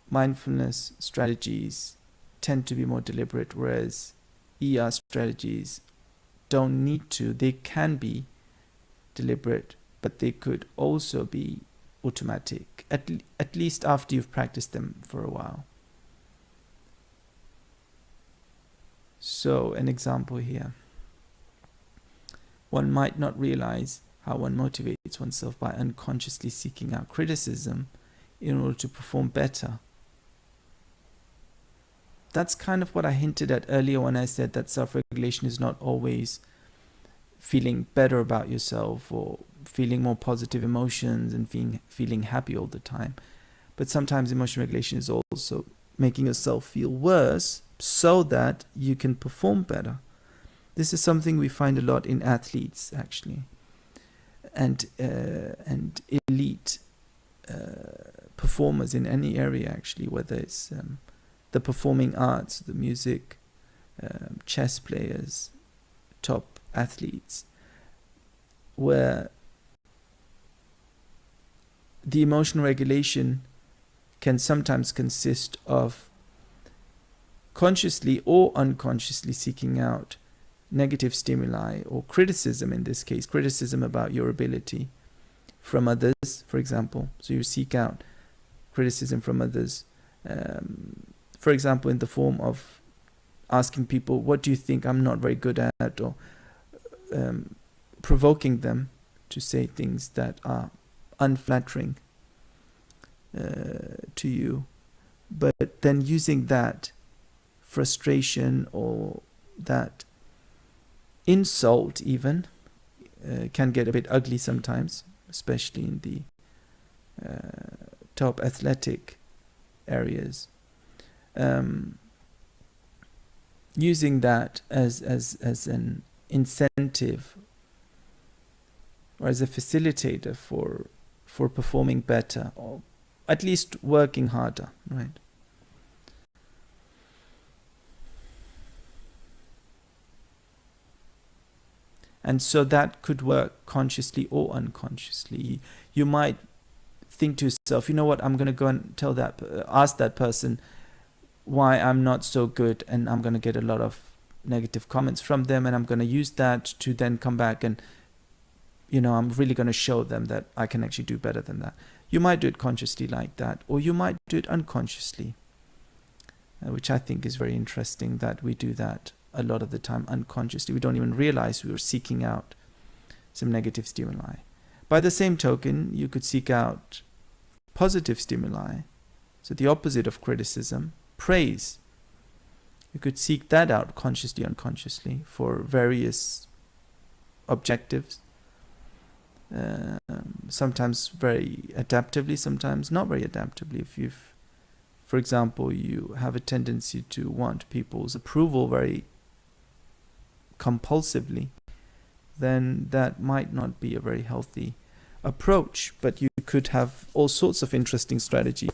mindfulness strategies tend to be more deliberate, whereas ER strategies don't need to. They can be deliberate, but they could also be automatic, at least after you've practiced them for a while. So an example here. One might not realize how one motivates oneself by unconsciously seeking out criticism in order to perform better. That's kind of what I hinted at earlier when I said that self-regulation is not always feeling better about yourself or feeling more positive emotions and feeling happy all the time. But sometimes emotion regulation is also making yourself feel worse so that you can perform better. This is something we find a lot in athletes, actually, and elite performers in any area, actually, whether it's the performing arts, the music, chess players, top athletes, where the emotional regulation can sometimes consist of consciously or unconsciously seeking out negative stimuli, or criticism, in this case, criticism about your ability from others, for example. So you seek out criticism from others, for example, in the form of asking people, what do you think I'm not very good at, or provoking them to say things that are unflattering to you, but then using that frustration or that insult even can get a bit ugly sometimes, especially in the top athletic areas. Using that as an incentive or as a facilitator for performing better, or at least working harder, right? And so that could work consciously or unconsciously. You might think to yourself, you know what, I'm going to go and ask that person why I'm not so good, and I'm going to get a lot of negative comments from them, and I'm going to use that to then come back and, I'm really going to show them that I can actually do better than that. You might do it consciously like that, or you might do it unconsciously, which I think is very interesting, that we do that a lot of the time unconsciously. We don't even realize we are seeking out some negative stimuli. By the same token, you could seek out positive stimuli, so the opposite of criticism, praise. You could seek that out consciously, unconsciously, for various objectives. Sometimes very adaptively, sometimes not very adaptively. If for example, you have a tendency to want people's approval very compulsively, then that might not be a very healthy approach. But you could have all sorts of interesting strategies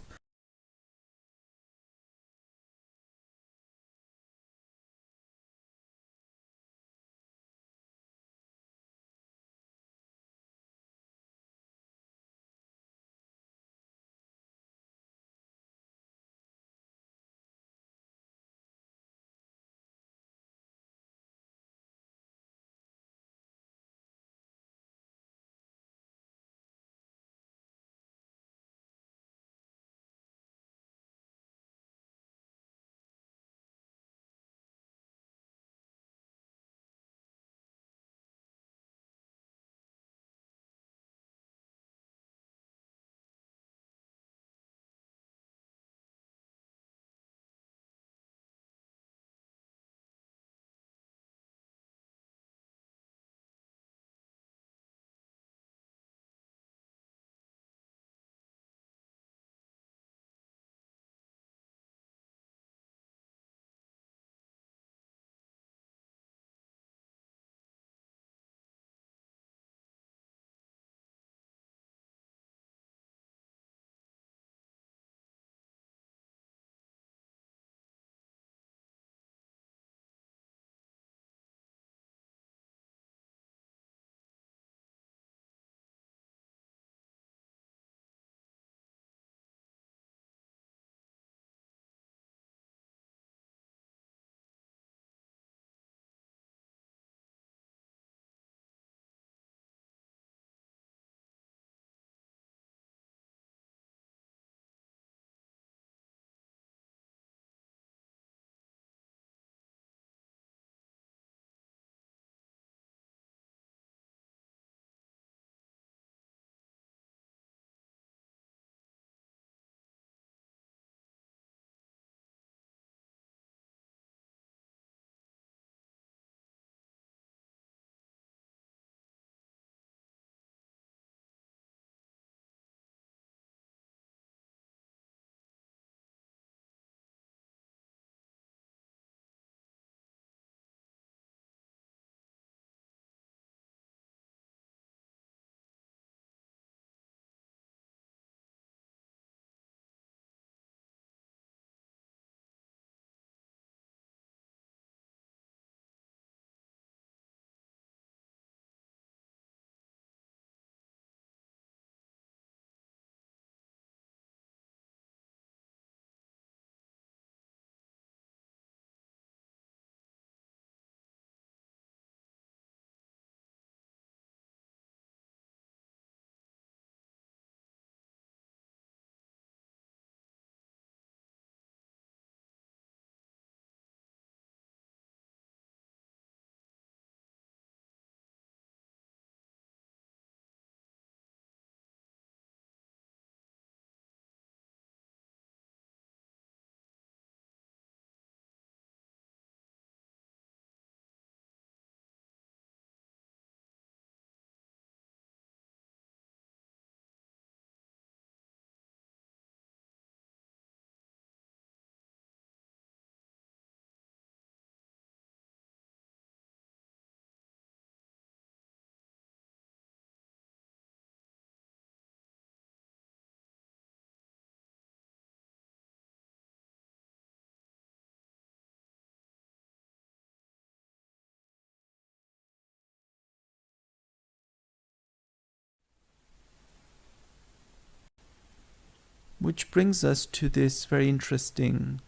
Which brings us to this very interesting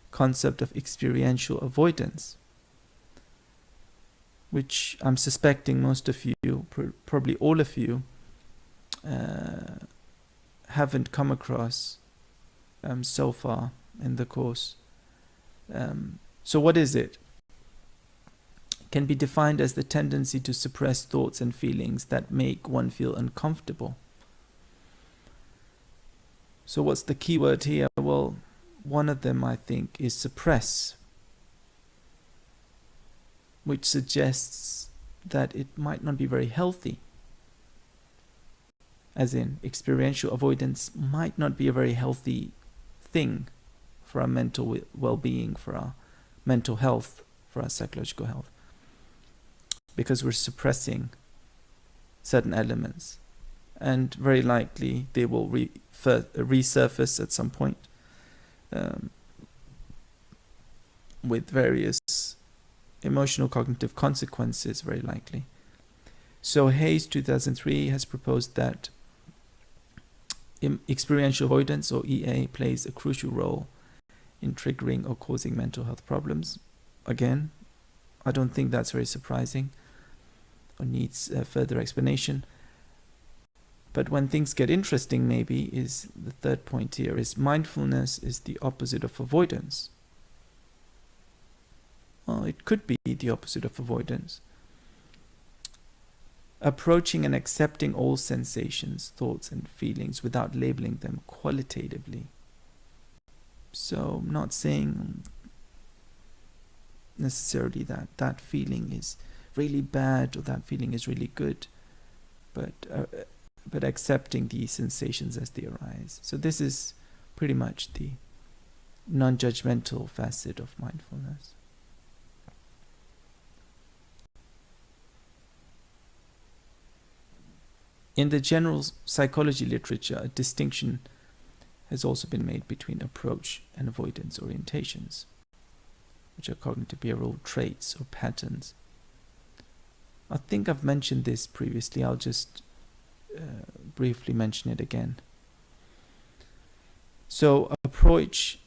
concept of experiential avoidance, which I'm suspecting most of you, probably all of you, haven't come across so far in the course. So what is it? It can be defined as the tendency to suppress thoughts and feelings that make one feel uncomfortable. So what's the key word here? Well, one of them, I think, is suppress, which suggests that it might not be very healthy. As in, experiential avoidance might not be a very healthy thing for our mental well-being, for our mental health, for our psychological health, because we're suppressing certain elements, and very likely they will resurface at some point with various emotional cognitive consequences, very likely. So Hayes 2003 has proposed that experiential avoidance, or EA, plays a crucial role in triggering or causing mental health problems. Again, I don't think that's very surprising or needs further explanation. But when things get interesting, maybe, is the third point here, is mindfulness is the opposite of avoidance. Well, it could be the opposite of avoidance. Approaching and accepting all sensations, thoughts and feelings without labeling them qualitatively. So I'm not saying necessarily that that feeling is really bad or that feeling is really good, but accepting these sensations as they arise. So this is pretty much the non-judgmental facet of mindfulness. In the general psychology literature, a distinction has also been made between approach and avoidance orientations, which are cognitive behavioral traits or patterns. I think I've mentioned this previously. I'll just briefly mention it again. So approach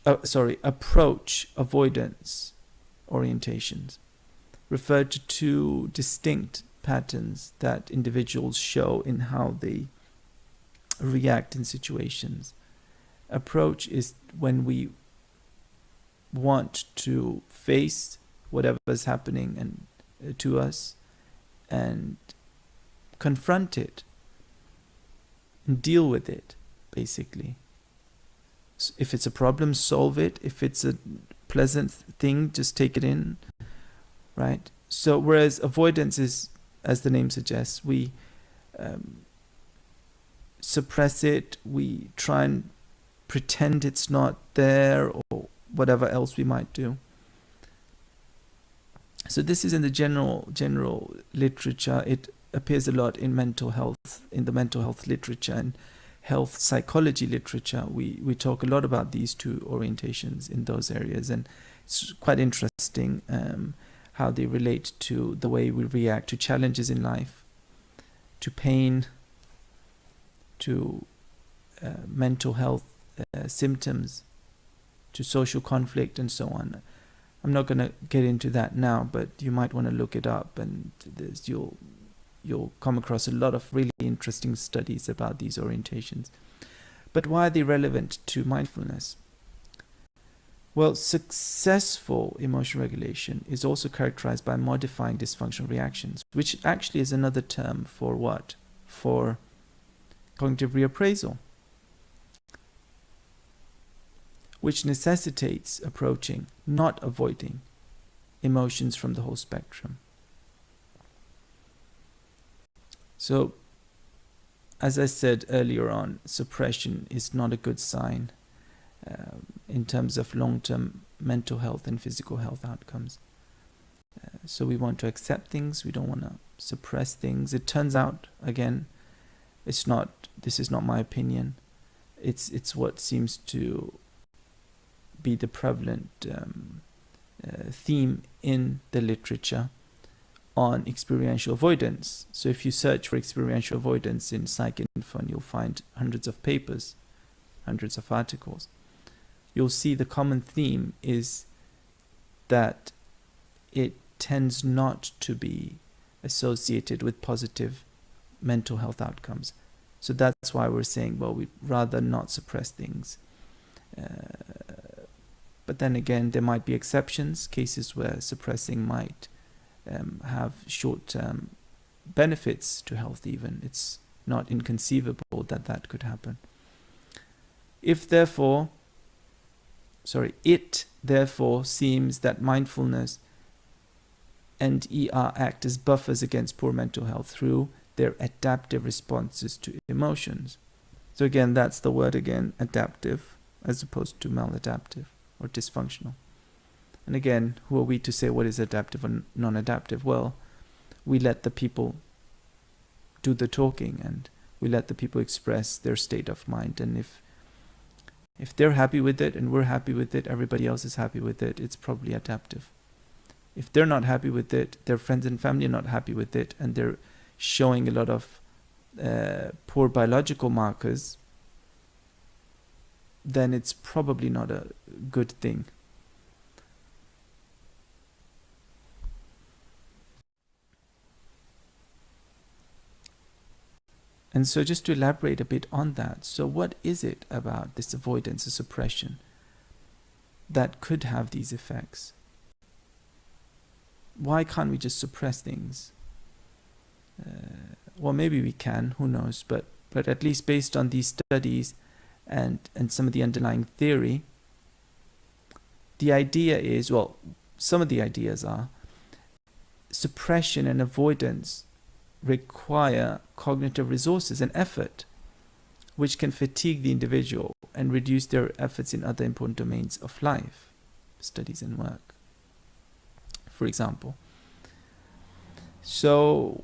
avoidance orientations refer to two distinct patterns that individuals show in how they react in situations. Approach is when we want to face whatever is happening and to us and confront it and deal with it, basically. If it's a problem, solve it. If it's a pleasant thing, just take it in, right? So whereas avoidance is, as the name suggests, we suppress it, we try and pretend it's not there, or whatever else we might do. So this is in the general literature. It appears a lot in mental health, in the mental health literature and health psychology literature. We talk a lot about these two orientations in those areas, and it's quite interesting how they relate to the way we react to challenges in life, to pain, to mental health symptoms, to social conflict, and so on. I'm not going to get into that now, but you might want to look it up, and you'll come across a lot of really interesting studies about these orientations. But why are they relevant to mindfulness? Well, successful emotion regulation is also characterized by modifying dysfunctional reactions, which actually is another term for what? For cognitive reappraisal, which necessitates approaching, not avoiding, emotions from the whole spectrum. So, as I said earlier on, suppression is not a good sign in terms of long-term mental health and physical health outcomes. So we want to accept things, we don't want to suppress things. It turns out, again, this is not my opinion, it's what seems to be the prevalent theme in the literature on experiential avoidance. So if you search for experiential avoidance in PsycInfo, you'll find hundreds of papers hundreds of articles, you'll see the common theme is that it tends not to be associated with positive mental health outcomes. So that's why we're saying, well, we'd rather not suppress things. But then again, there might be exceptions, cases where suppressing might have short-term benefits to health even. It's not inconceivable that that could happen. It therefore seems that mindfulness and ER act as buffers against poor mental health through their adaptive responses to emotions. So again, that's the word again, adaptive, as opposed to maladaptive or dysfunctional. And again, who are we to say what is adaptive or non-adaptive? Well, we let the people do the talking, and we let the people express their state of mind. And if they're happy with it and we're happy with it, everybody else is happy with it, it's probably adaptive. If they're not happy with it, their friends and family are not happy with it, and they're showing a lot of poor biological markers, then it's probably not a good thing. And so just to elaborate a bit on that, so what is it about this avoidance or suppression that could have these effects? Why can't we just suppress things? Well, maybe we can, who knows, but at least based on these studies and some of the underlying theory, the idea is, well, some of the ideas are suppression and avoidance require cognitive resources and effort, which can fatigue the individual and reduce their efforts in other important domains of life, studies and work, for example. So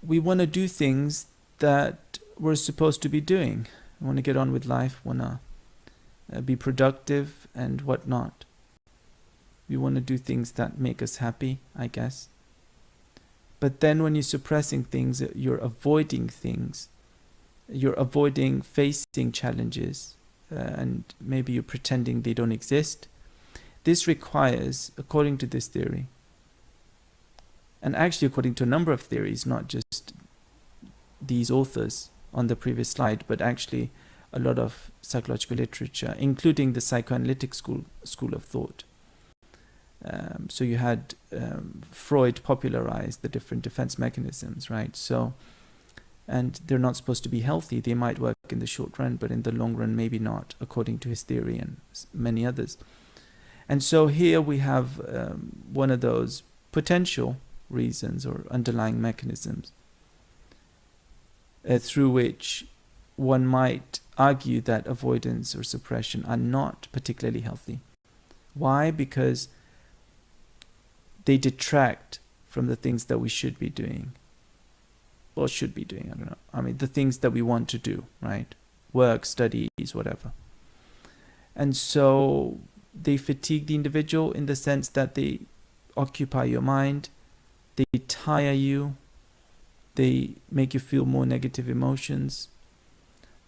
we want to do things that we're supposed to be doing. We want to get on with life, want to be productive and whatnot. We want to do things that make us happy, I guess. But then when you're suppressing things, you're avoiding things. You're avoiding facing challenges, and maybe you're pretending they don't exist. This requires, according to this theory, and actually according to a number of theories, not just these authors on the previous slide, but actually a lot of psychological literature, including the psychoanalytic school of thought. So you had Freud popularized the different defense mechanisms, right? So, and they're not supposed to be healthy. They might work in the short run, but in the long run, maybe not, according to his theory and many others. And so here we have one of those potential reasons or underlying mechanisms through which one might argue that avoidance or suppression are not particularly healthy. Why? Because they detract from the things that we should be doing. Or should be doing, I don't know. I mean, the things that we want to do, right? Work, studies, whatever. And so they fatigue the individual in the sense that they occupy your mind, they tire you, they make you feel more negative emotions.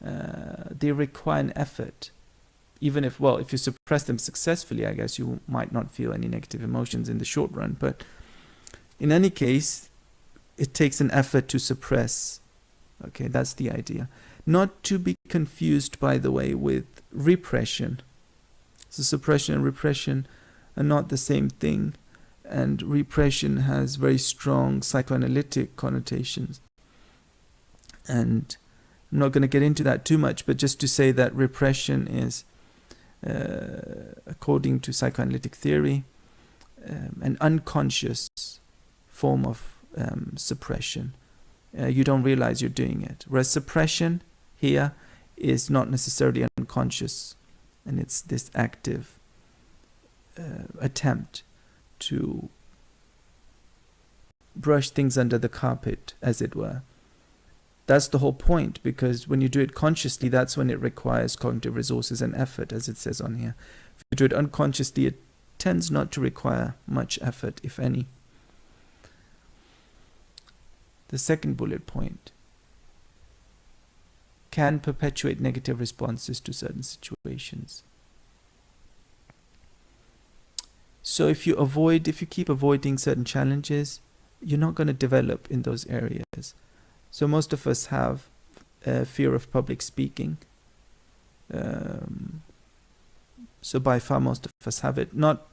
They require an effort. Even if you suppress them successfully, I guess you might not feel any negative emotions in the short run. But in any case, it takes an effort to suppress. Okay, that's the idea. Not to be confused, by the way, with repression. So suppression and repression are not the same thing. And repression has very strong psychoanalytic connotations. And I'm not going to get into that too much, but just to say that repression is, according to psychoanalytic theory, an unconscious form of suppression. You don't realize you're doing it. Whereas suppression here is not necessarily unconscious, and it's this active attempt to brush things under the carpet, as it were. That's the whole point, because when you do it consciously, that's when it requires cognitive resources and effort, as it says on here. If you do it unconsciously, it tends not to require much effort, if any. The second bullet point. can perpetuate negative responses to certain situations. So if you keep avoiding certain challenges, you're not going to develop in those areas. So most of us have a fear of public speaking. So by far most of us have it. Not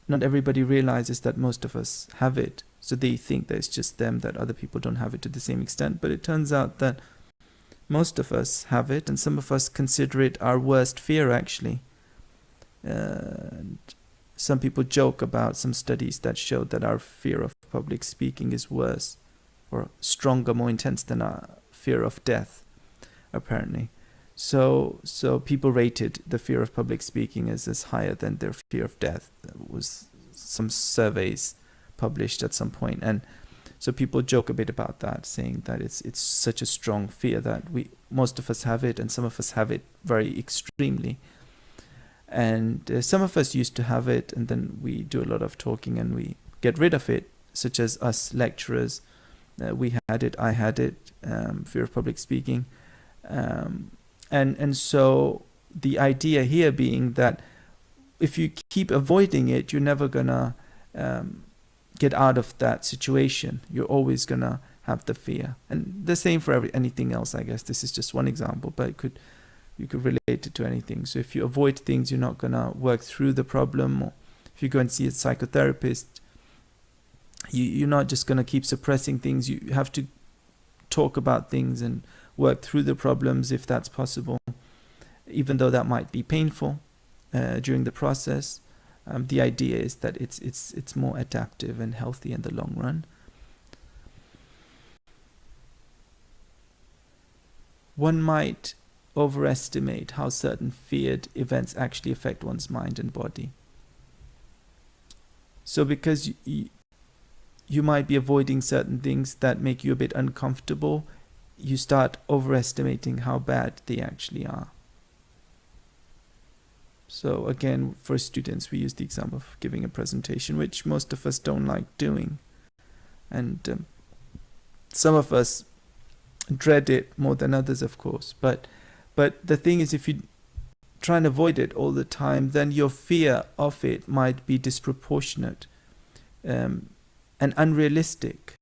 everybody realizes that most of us have it. So they think that it's just them, that other people don't have it to the same extent. But it turns out that most of us have it, and some of us consider it our worst fear, actually. And some people joke about some studies that show that our fear of public speaking is worse or stronger, more intense than our fear of death, apparently. So people rated the fear of public speaking as higher than their fear of death. There was some surveys published at some point, and so people joke a bit about that, saying that it's such a strong fear that most of us have it, and some of us have it very extremely. And some of us used to have it, and then we do a lot of talking and we get rid of it, such as us lecturers. We had it, I had it, fear of public speaking. And so the idea here being that if you keep avoiding it, you're never gonna get out of that situation. You're always gonna have the fear. And the same for anything else, I guess. This is just one example, but you could relate it to anything. So if you avoid things, you're not gonna work through the problem. Or if you go and see a psychotherapist, you're not just gonna keep suppressing things. You have to talk about things and work through the problems if that's possible, even though that might be painful during the process. The idea is that it's more adaptive and healthy in the long run. One might overestimate how certain feared events actually affect one's mind and body. So because you might be avoiding certain things that make you a bit uncomfortable, you start overestimating how bad they actually are. So again, for students, we use the example of giving a presentation, which most of us don't like doing. And some of us dread it more than others, of course. But the thing is, if you try and avoid it all the time, then your fear of it might be disproportionate and unrealistic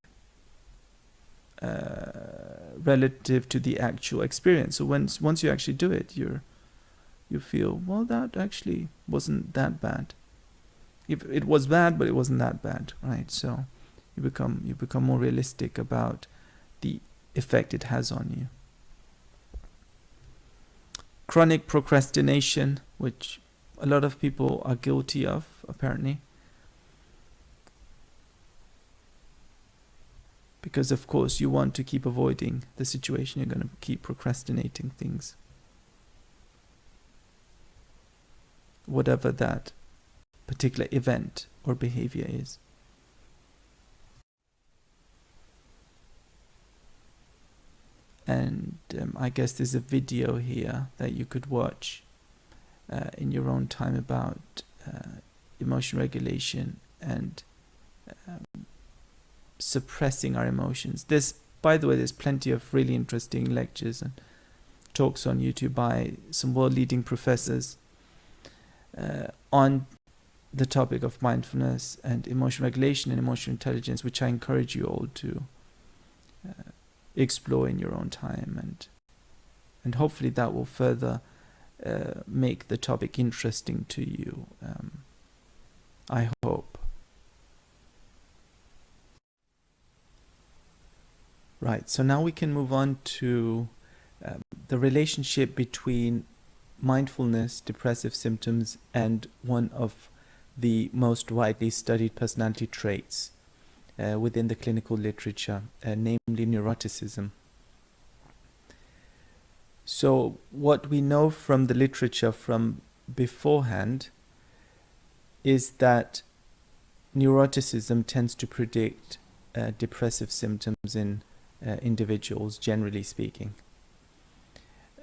relative to the actual experience. So once you actually do it, you feel, well, that actually wasn't that bad. It was bad, but it wasn't that bad, right? So you become more realistic about the effect it has on you. Chronic procrastination, which a lot of people are guilty of, apparently. Because of course you want to keep avoiding the situation, you're going to keep procrastinating things. Whatever that particular event or behavior is. And I guess there's a video here that you could watch in your own time about emotion regulation and suppressing our emotions. By the way, there's plenty of really interesting lectures and talks on YouTube by some world-leading professors on the topic of mindfulness and emotion regulation and emotional intelligence, which I encourage you all to explore in your own time, and hopefully that will further make the topic interesting to you. I hope. Right, so now we can move on to the relationship between mindfulness, depressive symptoms, and one of the most widely studied personality traits within the clinical literature, namely neuroticism. So what we know from the literature from beforehand is that neuroticism tends to predict depressive symptoms in individuals, generally speaking.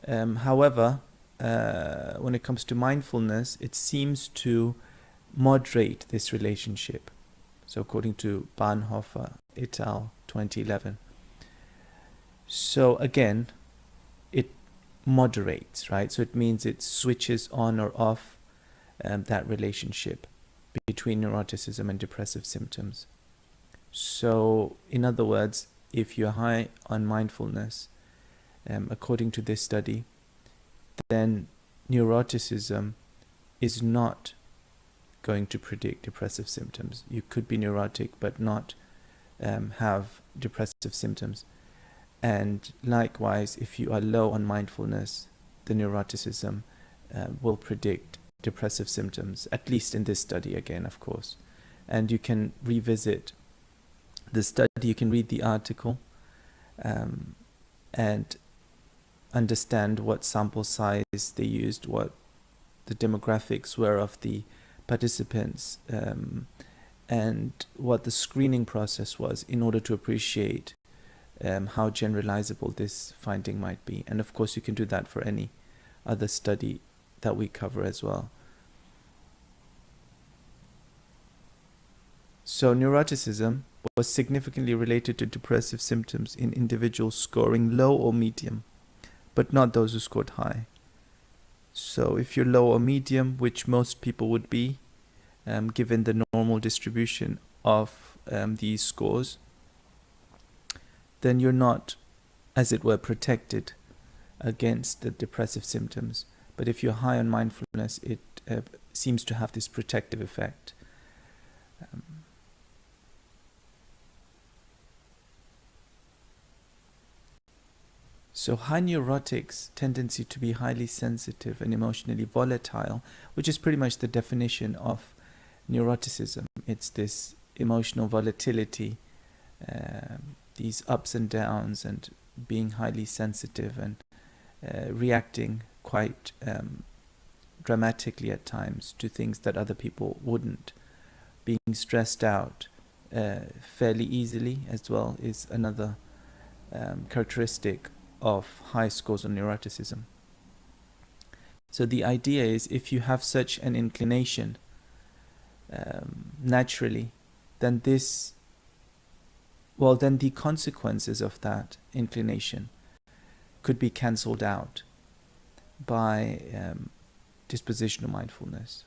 However, when it comes to mindfulness, it seems to moderate this relationship. So according to Bahnhofer et al. 2011. So again, it moderates, right? So it means it switches on or off that relationship between neuroticism and depressive symptoms. So, in other words, if you're high on mindfulness, according to this study, then neuroticism is not going to predict depressive symptoms. You could be neurotic but not have depressive symptoms. And likewise, if you are low on mindfulness, the neuroticism will predict depressive symptoms, at least in this study again, of course. And you can revisit the study, you can read the article and understand what sample size they used, what the demographics were of the participants, and what the screening process was in order to appreciate how generalizable this finding might be. And of course you can do that for any other study that we cover as well. So neuroticism was significantly related to depressive symptoms in individuals scoring low or medium, but not those who scored high. So if you're low or medium, which most people would be, given the normal distribution of these scores, then you're not, as it were, protected against the depressive symptoms. But if you're high on mindfulness, it seems to have this protective effect. So high neurotics' tendency to be highly sensitive and emotionally volatile, which is pretty much the definition of neuroticism. It's this emotional volatility, these ups and downs, and being highly sensitive and reacting quite dramatically at times to things that other people wouldn't. Being stressed out fairly easily as well is another characteristic of high scores on neuroticism. So the idea is, if you have such an inclination naturally, then the consequences of that inclination could be cancelled out by dispositional mindfulness.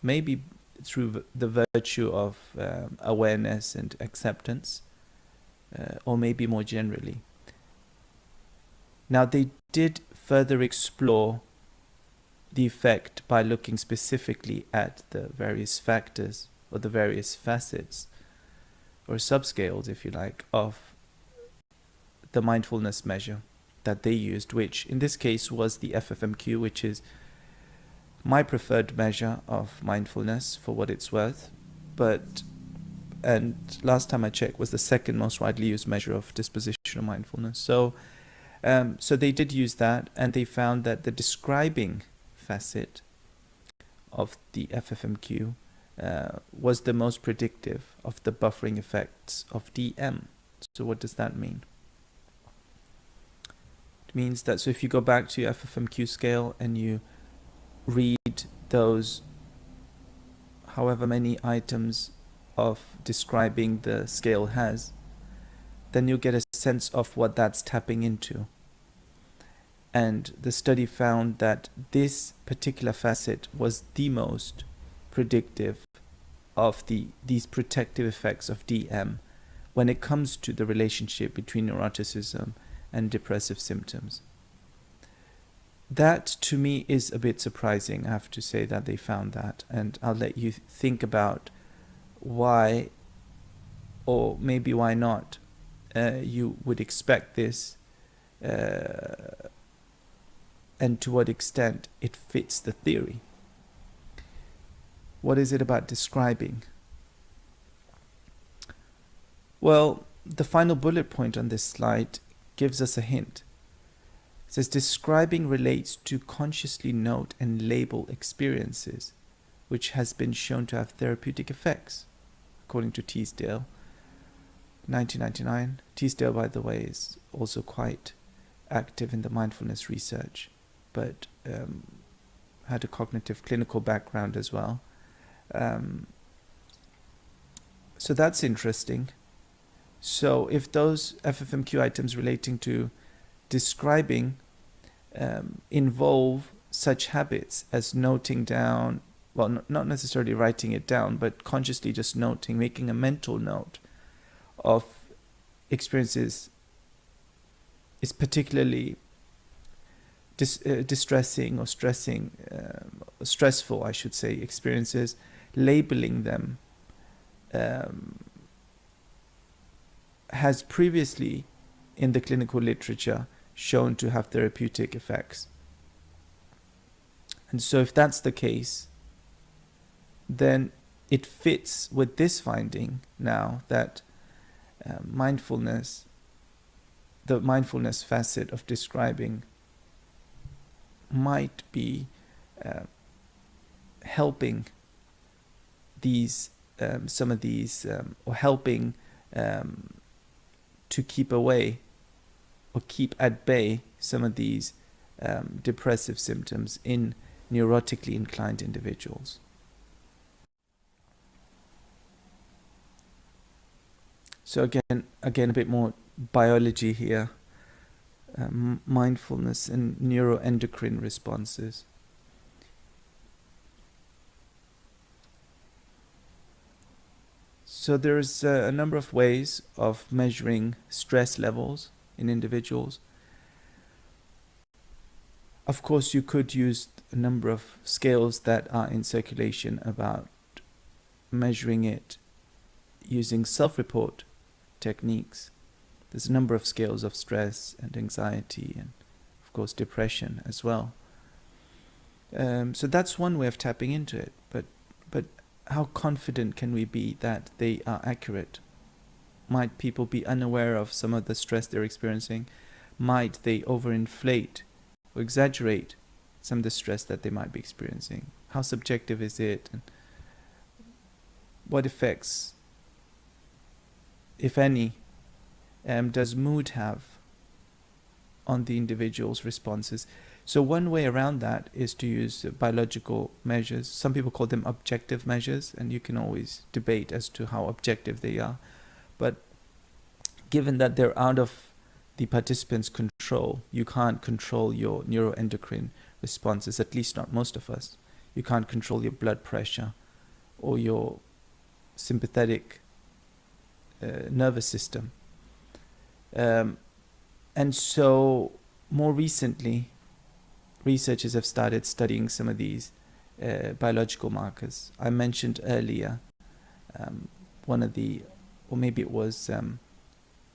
Maybe through the virtue of awareness and acceptance, or maybe more generally. Now, they did further explore the effect by looking specifically at the various factors or the various facets or subscales, if you like, of the mindfulness measure that they used, which in this case was the FFMQ, which is my preferred measure of mindfulness for what it's worth, and last time I checked was the second most widely used measure of dispositional mindfulness. So they did use that, and they found that the describing facet of the FFMQ was the most predictive of the buffering effects of DM. So what does that mean? It means that, so if you go back to your FFMQ scale and you read those however many items of describing the scale has, then you'll get a sense of what that's tapping into. And the study found that this particular facet was the most predictive of these protective effects of DM when it comes to the relationship between neuroticism and depressive symptoms. That to me is a bit surprising. I have to say that they found that, and I'll let you think about why, or maybe why not, you would expect this, and to what extent it fits the theory. What is it about describing? Well, the final bullet point on this slide gives us a hint. It says describing relates to consciously note and label experiences, which has been shown to have therapeutic effects, according to Teasdale, 1999. Teasdale, by the way, is also quite active in the mindfulness research, but had a cognitive clinical background as well. So that's interesting. So if those FFMQ items relating to describing involve such habits as noting down, well, not necessarily writing it down, but consciously just noting, making a mental note of experiences is particularly distressing or stressful, I should say, experiences, labeling them has previously in the clinical literature shown to have therapeutic effects. And so if that's the case, then it fits with this finding now that mindfulness, the mindfulness facet of describing, might be helping these some of these or helping to keep away or keep at bay some of these depressive symptoms in neurotically inclined individuals. So again a bit more biology here. Mindfulness and neuroendocrine responses. So there's a number of ways of measuring stress levels in individuals. Of course, you could use a number of scales that are in circulation about measuring it using self-report techniques. There's a number of scales of stress and anxiety and, of course, depression as well. So that's one way of tapping into it. But how confident can we be that they are accurate? Might people be unaware of some of the stress they're experiencing? Might they overinflate or exaggerate some of the stress that they might be experiencing? How subjective is it? And what effects, if any, does mood have on the individual's responses? So one way around that is to use biological measures. Some people call them objective measures, and you can always debate as to how objective they are. But given that they're out of the participant's control, you can't control your neuroendocrine responses, at least not most of us. You can't control your blood pressure or your sympathetic nervous system. And so more recently, researchers have started studying some of these biological markers. I mentioned earlier one of the, or maybe it was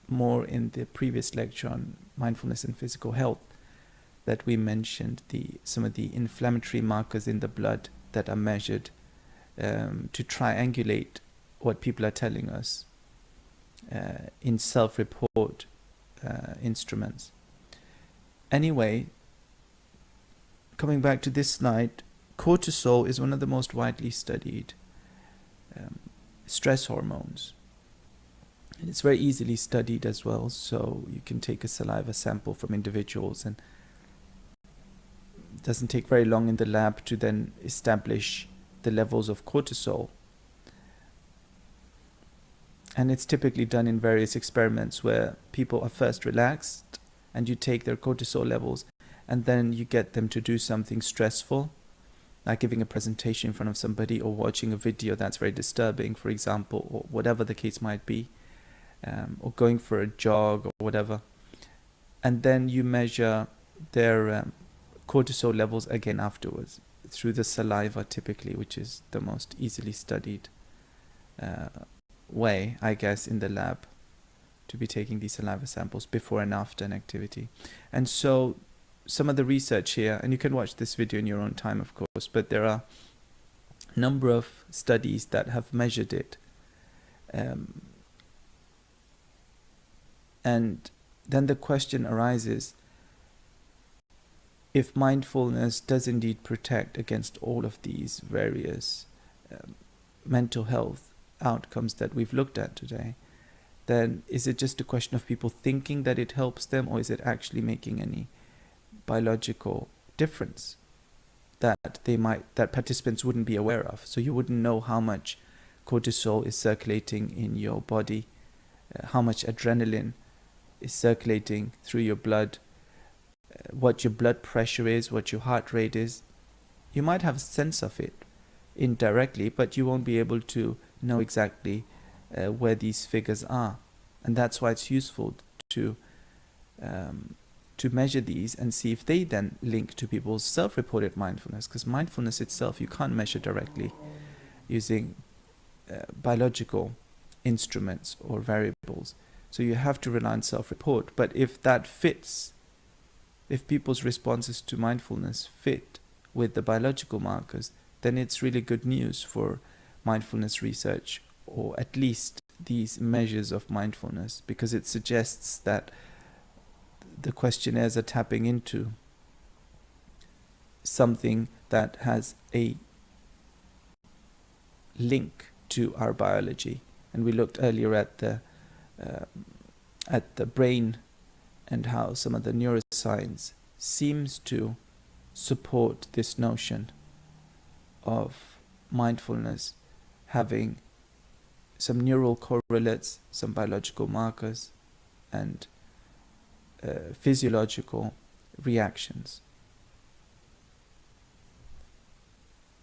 more in the previous lecture on mindfulness and physical health, that we mentioned some of the inflammatory markers in the blood that are measured to triangulate what people are telling us in self-report instruments. Anyway, coming back to this slide, cortisol is one of the most widely studied stress hormones. And it's very easily studied as well, so you can take a saliva sample from individuals, and it doesn't take very long in the lab to then establish the levels of cortisol. And it's typically done in various experiments where people are first relaxed and you take their cortisol levels, and then you get them to do something stressful, like giving a presentation in front of somebody or watching a video that's very disturbing, for example, or whatever the case might be, or going for a jog or whatever. And then you measure their cortisol levels again afterwards through the saliva typically, which is the most easily studied way, I guess, in the lab to be taking these saliva samples before and after an activity. And so some of the research here, and you can watch this video in your own time, of course, but there are a number of studies that have measured it. And then the question arises, if mindfulness does indeed protect against all of these various mental health outcomes that we've looked at today, then is it just a question of people thinking that it helps them, or is it actually making any biological difference that participants wouldn't be aware of? So you wouldn't know how much cortisol is circulating in your body, how much adrenaline is circulating through your blood, what your blood pressure is, what your heart rate is. You might have a sense of it indirectly, but you won't be able to know exactly where these figures are. And that's why it's useful to measure these and see if they then link to people's self-reported mindfulness, because mindfulness itself you can't measure directly using biological instruments or variables. So you have to rely on self-report. But if that fits, if people's responses to mindfulness fit with the biological markers, then it's really good news for mindfulness research, or at least these measures of mindfulness, because it suggests that the questionnaires are tapping into something that has a link to our biology. And we looked earlier at the brain and how some of the neuroscience seems to support this notion of mindfulness having some neural correlates, some biological markers, and physiological reactions.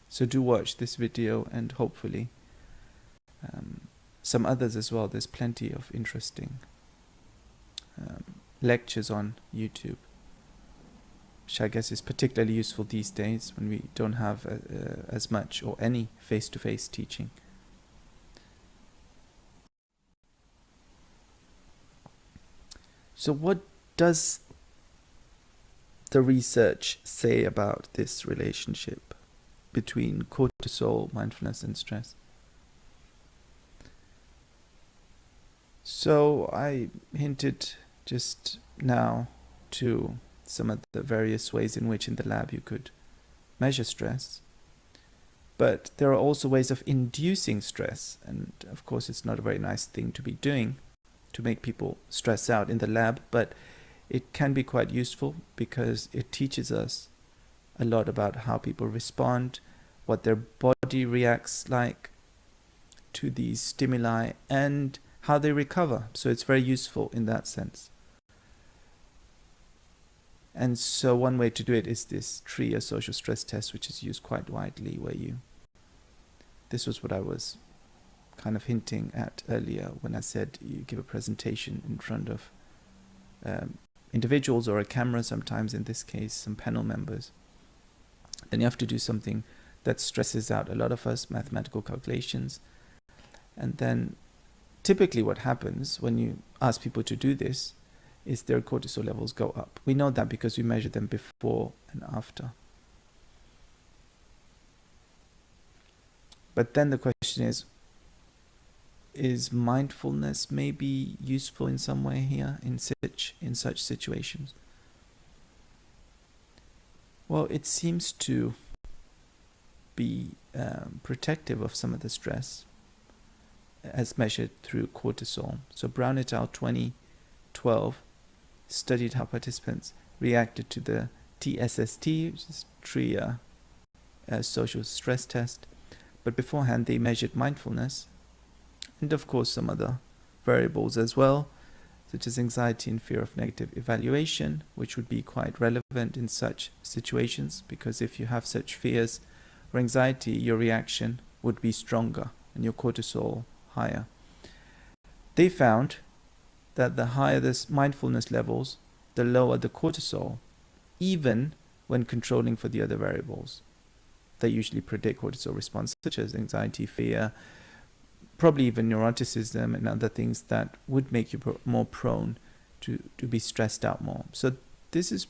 So do watch this video, and hopefully some others as well. There's plenty of interesting lectures on YouTube, which I guess is particularly useful these days when we don't have as much or any face-to-face teaching. So what does the research say about this relationship between cortisol, mindfulness, and stress? So I hinted just now to some of the various ways in which in the lab you could measure stress. But there are also ways of inducing stress. And of course, it's not a very nice thing to be doing, to make people stress out in the lab, but it can be quite useful because it teaches us a lot about how people respond, what their body reacts like to these stimuli, and how they recover. So it's very useful in that sense. And so one way to do it is this TRIA social stress test, which is used quite widely, where this was what I was kind of hinting at earlier when I said you give a presentation in front of individuals or a camera, sometimes in this case some panel members. Then you have to do something that stresses out a lot of us, mathematical calculations. And then typically what happens when you ask people to do this is their cortisol levels go up. We know that because we measure them before and after. But then the question is mindfulness maybe useful in some way here in such situations? Well, it seems to be protective of some of the stress as measured through cortisol. So Brown et al. 2012 studied how participants reacted to the TSST, which is TRIA social stress test. But beforehand they measured mindfulness and of course some other variables as well, such as anxiety and fear of negative evaluation, which would be quite relevant in such situations, because if you have such fears or anxiety, your reaction would be stronger and your cortisol higher. They found that the higher the mindfulness levels, the lower the cortisol, even when controlling for the other variables that usually predict cortisol response, such as anxiety, fear, probably even neuroticism and other things that would make you more prone to be stressed out more. So this is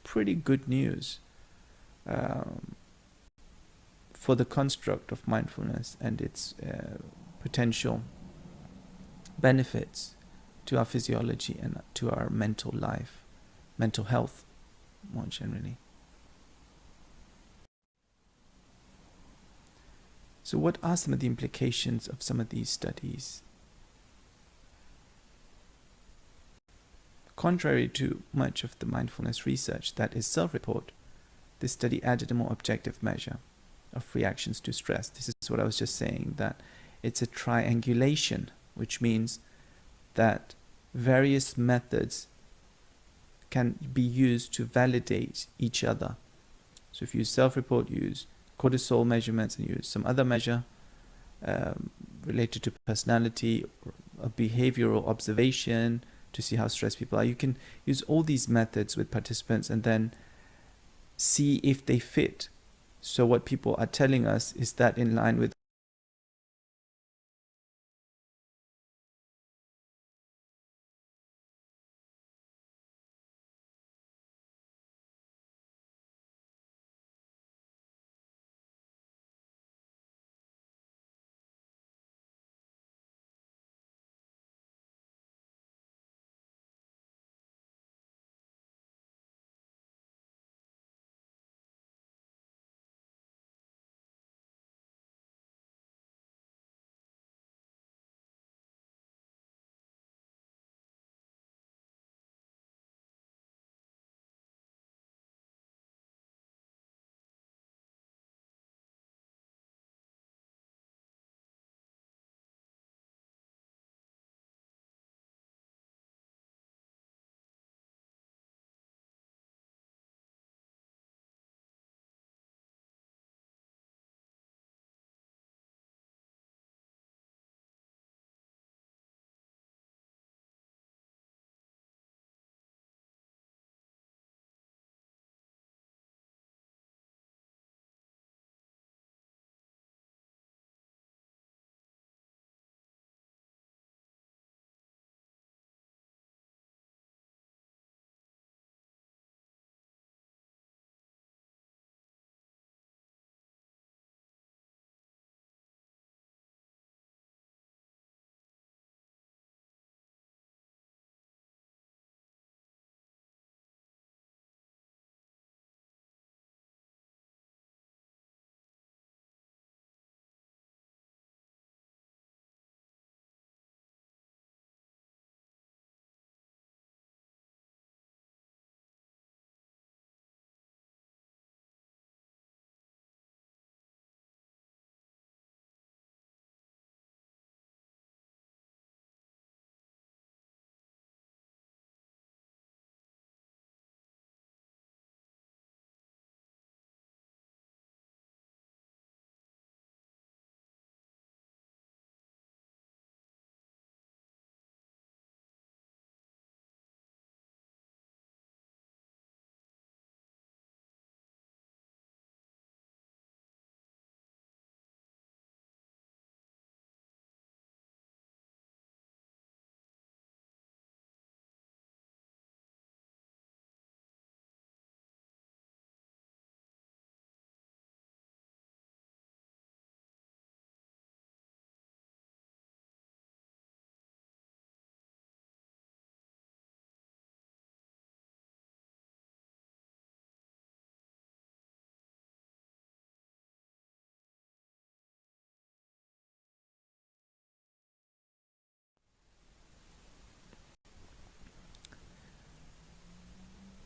pretty good news for the construct of mindfulness and its potential benefits to our physiology and to our mental life, mental health more generally. So what are some of the implications of some of these studies? Contrary to much of the mindfulness research that is self-report, this study added a more objective measure of reactions to stress. This is what I was just saying, that it's a triangulation, which means that various methods can be used to validate each other. So if you self-report, use cortisol measurements and use some other measure related to personality or behavioral observation to see how stressed people are. You can use all these methods with participants and then see if they fit. So what people are telling us is that in line with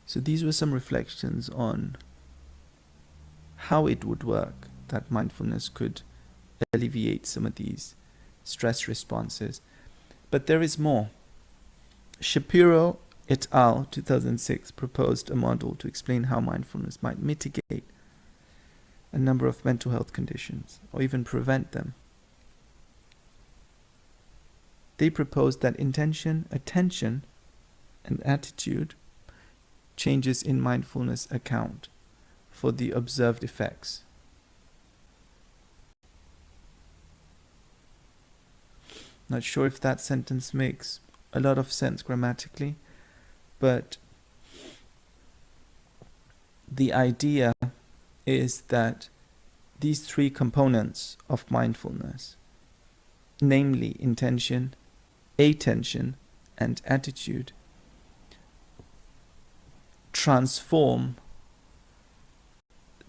So these were some reflections on how it would work that mindfulness could alleviate some of these stress responses. But there is more. Shapiro et al. 2006 proposed a model to explain how mindfulness might mitigate a number of mental health conditions or even prevent them. They proposed that intention, attention, and attitude changes in mindfulness account for the observed effects. Not sure if that sentence makes a lot of sense grammatically, but the idea is that these three components of mindfulness, namely intention, attention, and attitude, transform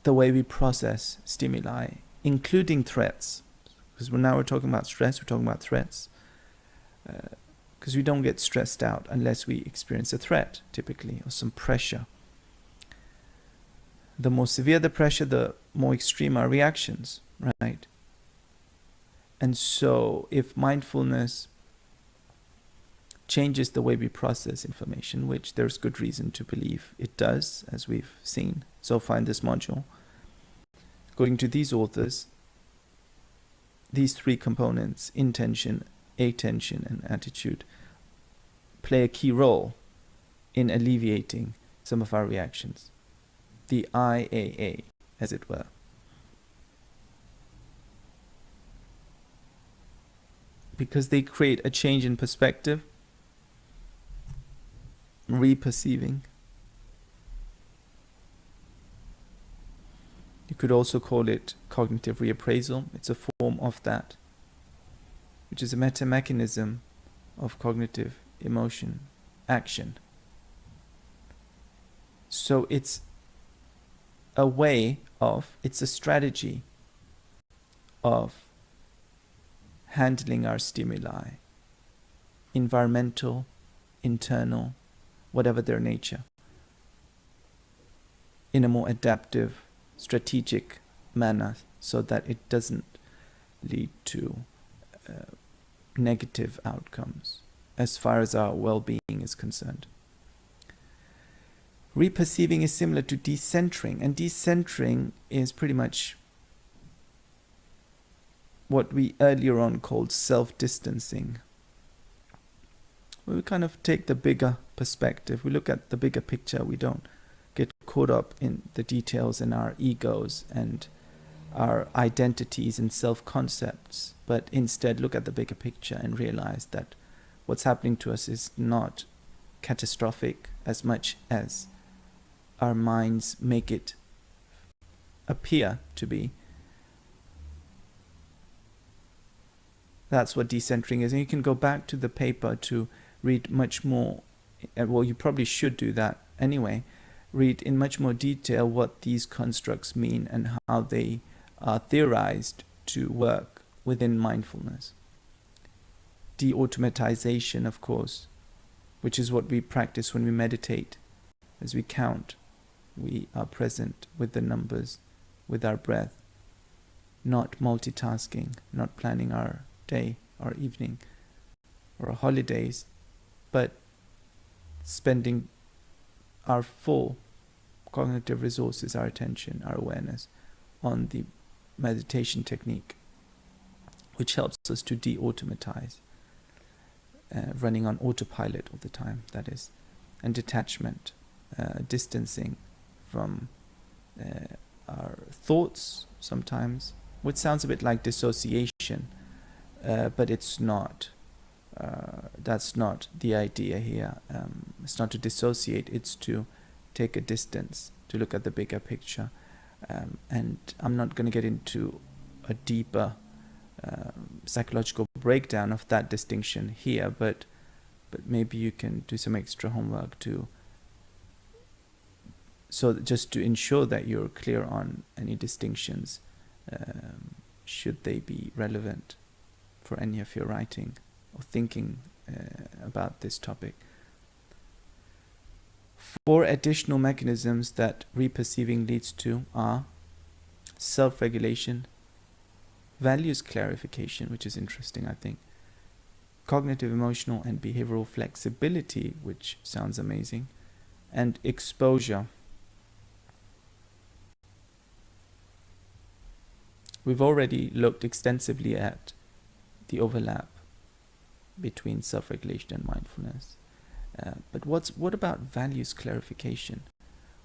the way we process stimuli, including threats. Because now we're talking about stress, we're talking about threats. Because we don't get stressed out unless we experience a threat, typically, or some pressure. The more severe the pressure, the more extreme our reactions, right? And so if mindfulness changes the way we process information, which there's good reason to believe it does, as we've seen so far in this module. According to these authors, these three components, intention, attention, and attitude, play a key role in alleviating some of our reactions. The IAA, as it were. Because they create a change in perspective, reperceiving. You could also call it cognitive reappraisal. It's a form of that, which is a meta-mechanism of cognitive emotion, action. So it's a strategy of handling our stimuli, environmental, internal, whatever their nature, in a more adaptive, strategic manner, so that it doesn't lead to negative outcomes as far as our well-being is concerned. Reperceiving is similar to decentering, and decentering is pretty much what we earlier on called self-distancing. We kind of take the bigger perspective. We look at the bigger picture. We don't get caught up in the details and our egos and our identities and self-concepts, but instead look at the bigger picture and realize that what's happening to us is not catastrophic as much as our minds make it appear to be. That's what decentering is. And you can go back to the paper to read much more. Well, you probably should do that anyway. Read in much more detail what these constructs mean and how they are theorized to work within mindfulness. De-automatization, of course, which is what we practice when we meditate. As we count, we are present with the numbers, with our breath, not multitasking, not planning our day or evening or our holidays, but spending our full cognitive resources, our attention, our awareness on the meditation technique, which helps us to de-automatize, running on autopilot all the time, that is, and detachment, distancing from our thoughts sometimes, which sounds a bit like dissociation, but it's not. That's not the idea here. It's not to dissociate, it's to take a distance, to look at the bigger picture. And I'm not going to get into a deeper psychological breakdown of that distinction here, but maybe you can do some extra homework just to ensure that you're clear on any distinctions, should they be relevant for any of your writing or thinking about this topic. 4 additional mechanisms that reperceiving leads to are self-regulation, values clarification, which is interesting, I think, cognitive, emotional, and behavioral flexibility, which sounds amazing, and exposure. We've already looked extensively at the overlap between self-regulation and mindfulness. But what about values clarification?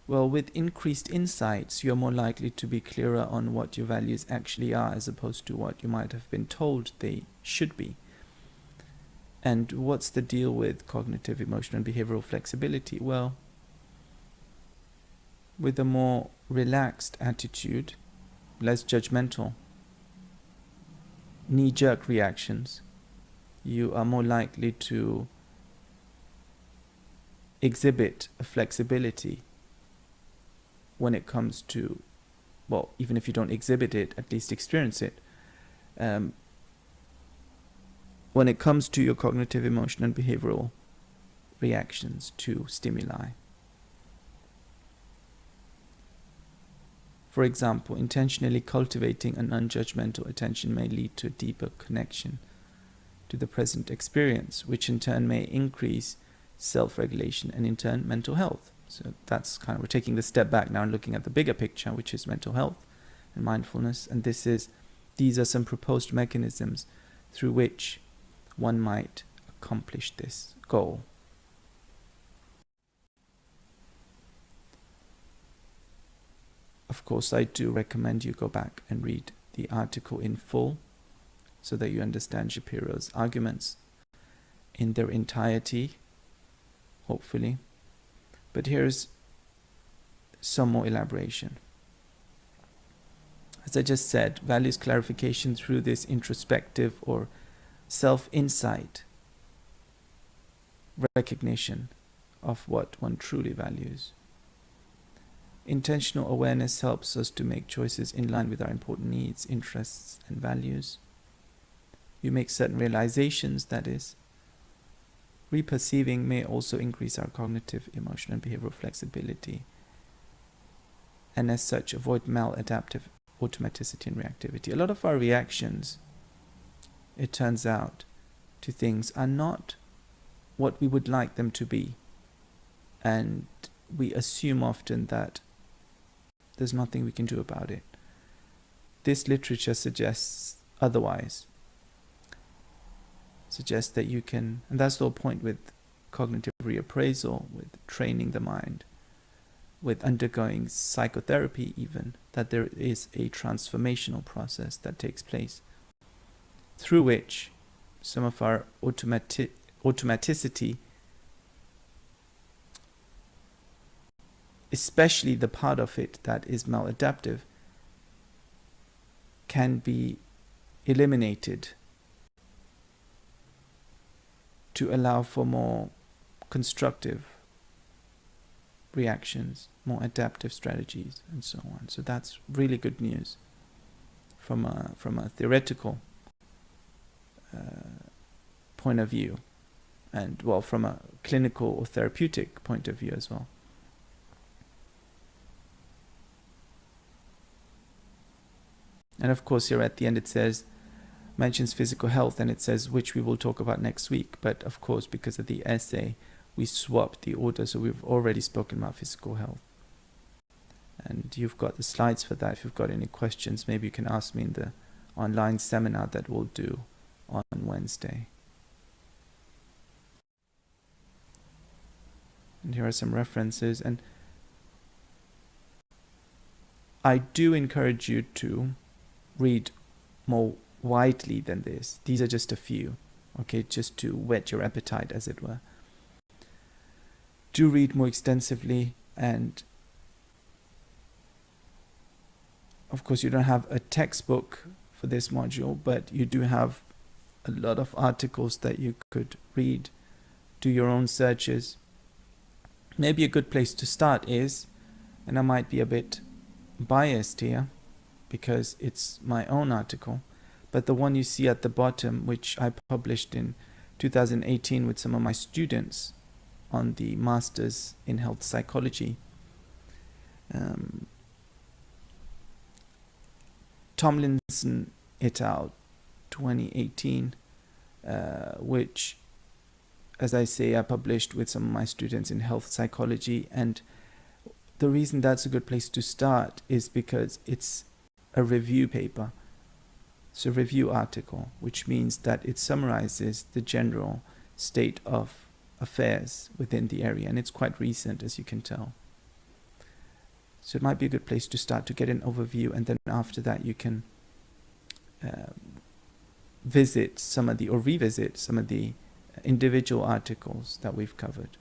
Well, with increased insights, you're more likely to be clearer on what your values actually are, as opposed to what you might have been told they should be. And what's the deal with cognitive, emotional, and behavioral flexibility? Well, with a more relaxed attitude, less judgmental, knee-jerk reactions, you are more likely to exhibit a flexibility when it comes to, well, even if you don't exhibit it, at least experience it. When it comes to your cognitive, emotional, and behavioral reactions to stimuli. For example, intentionally cultivating a non-judgmental attention may lead to a deeper connection to the present experience, which in turn may increase self-regulation and in turn mental health. So that's kind of, we're taking the step back now and looking at the bigger picture, which is mental health and mindfulness. And these are some proposed mechanisms through which one might accomplish this goal. Of course, I do recommend you go back and read the article in full so that you understand Shapiro's arguments in their entirety, hopefully. But here's some more elaboration. As I just said, values clarification through this introspective or self-insight, recognition of what one truly values. Intentional awareness helps us to make choices in line with our important needs, interests, and values. You make certain realizations, that is. Reperceiving may also increase our cognitive, emotional, and behavioral flexibility, and as such avoid maladaptive automaticity and reactivity. A lot of our reactions, it turns out, to things are not what we would like them to be, and we assume often that there's nothing we can do about it. This literature suggests otherwise. Suggests that you can, and that's the whole point with cognitive reappraisal, with training the mind, with undergoing psychotherapy even, that there is a transformational process that takes place through which some of our automaticity, especially the part of it that is maladaptive, can be eliminated to allow for more constructive reactions, more adaptive strategies, and so on. So that's really good news from a theoretical point of view, and well, from a clinical or therapeutic point of view as well. And of course, here at the end it says, mentions physical health, and it says, which we will talk about next week. But of course, because of the essay, we swapped the order, so we've already spoken about physical health. And you've got the slides for that. If you've got any questions, maybe you can ask me in the online seminar that we'll do on Wednesday. And here are some references, and I do encourage you to read more widely than this. These are just a few, okay, just to whet your appetite, as it were. Do read more extensively, and of course you don't have a textbook for this module, but you do have a lot of articles that you could read, do your own searches. Maybe a good place to start is, and I might be a bit biased here because it's my own article, but the one you see at the bottom, which I published in 2018 with some of my students on the Masters in Health Psychology. Tomlinson et al. 2018, which, as I say, I published with some of my students in health psychology. And the reason that's a good place to start is because it's a review paper. It's a review article, which means that it summarizes the general state of affairs within the area, and it's quite recent, as you can tell. So it might be a good place to start to get an overview, and then after that you can revisit some of the individual articles that we've covered.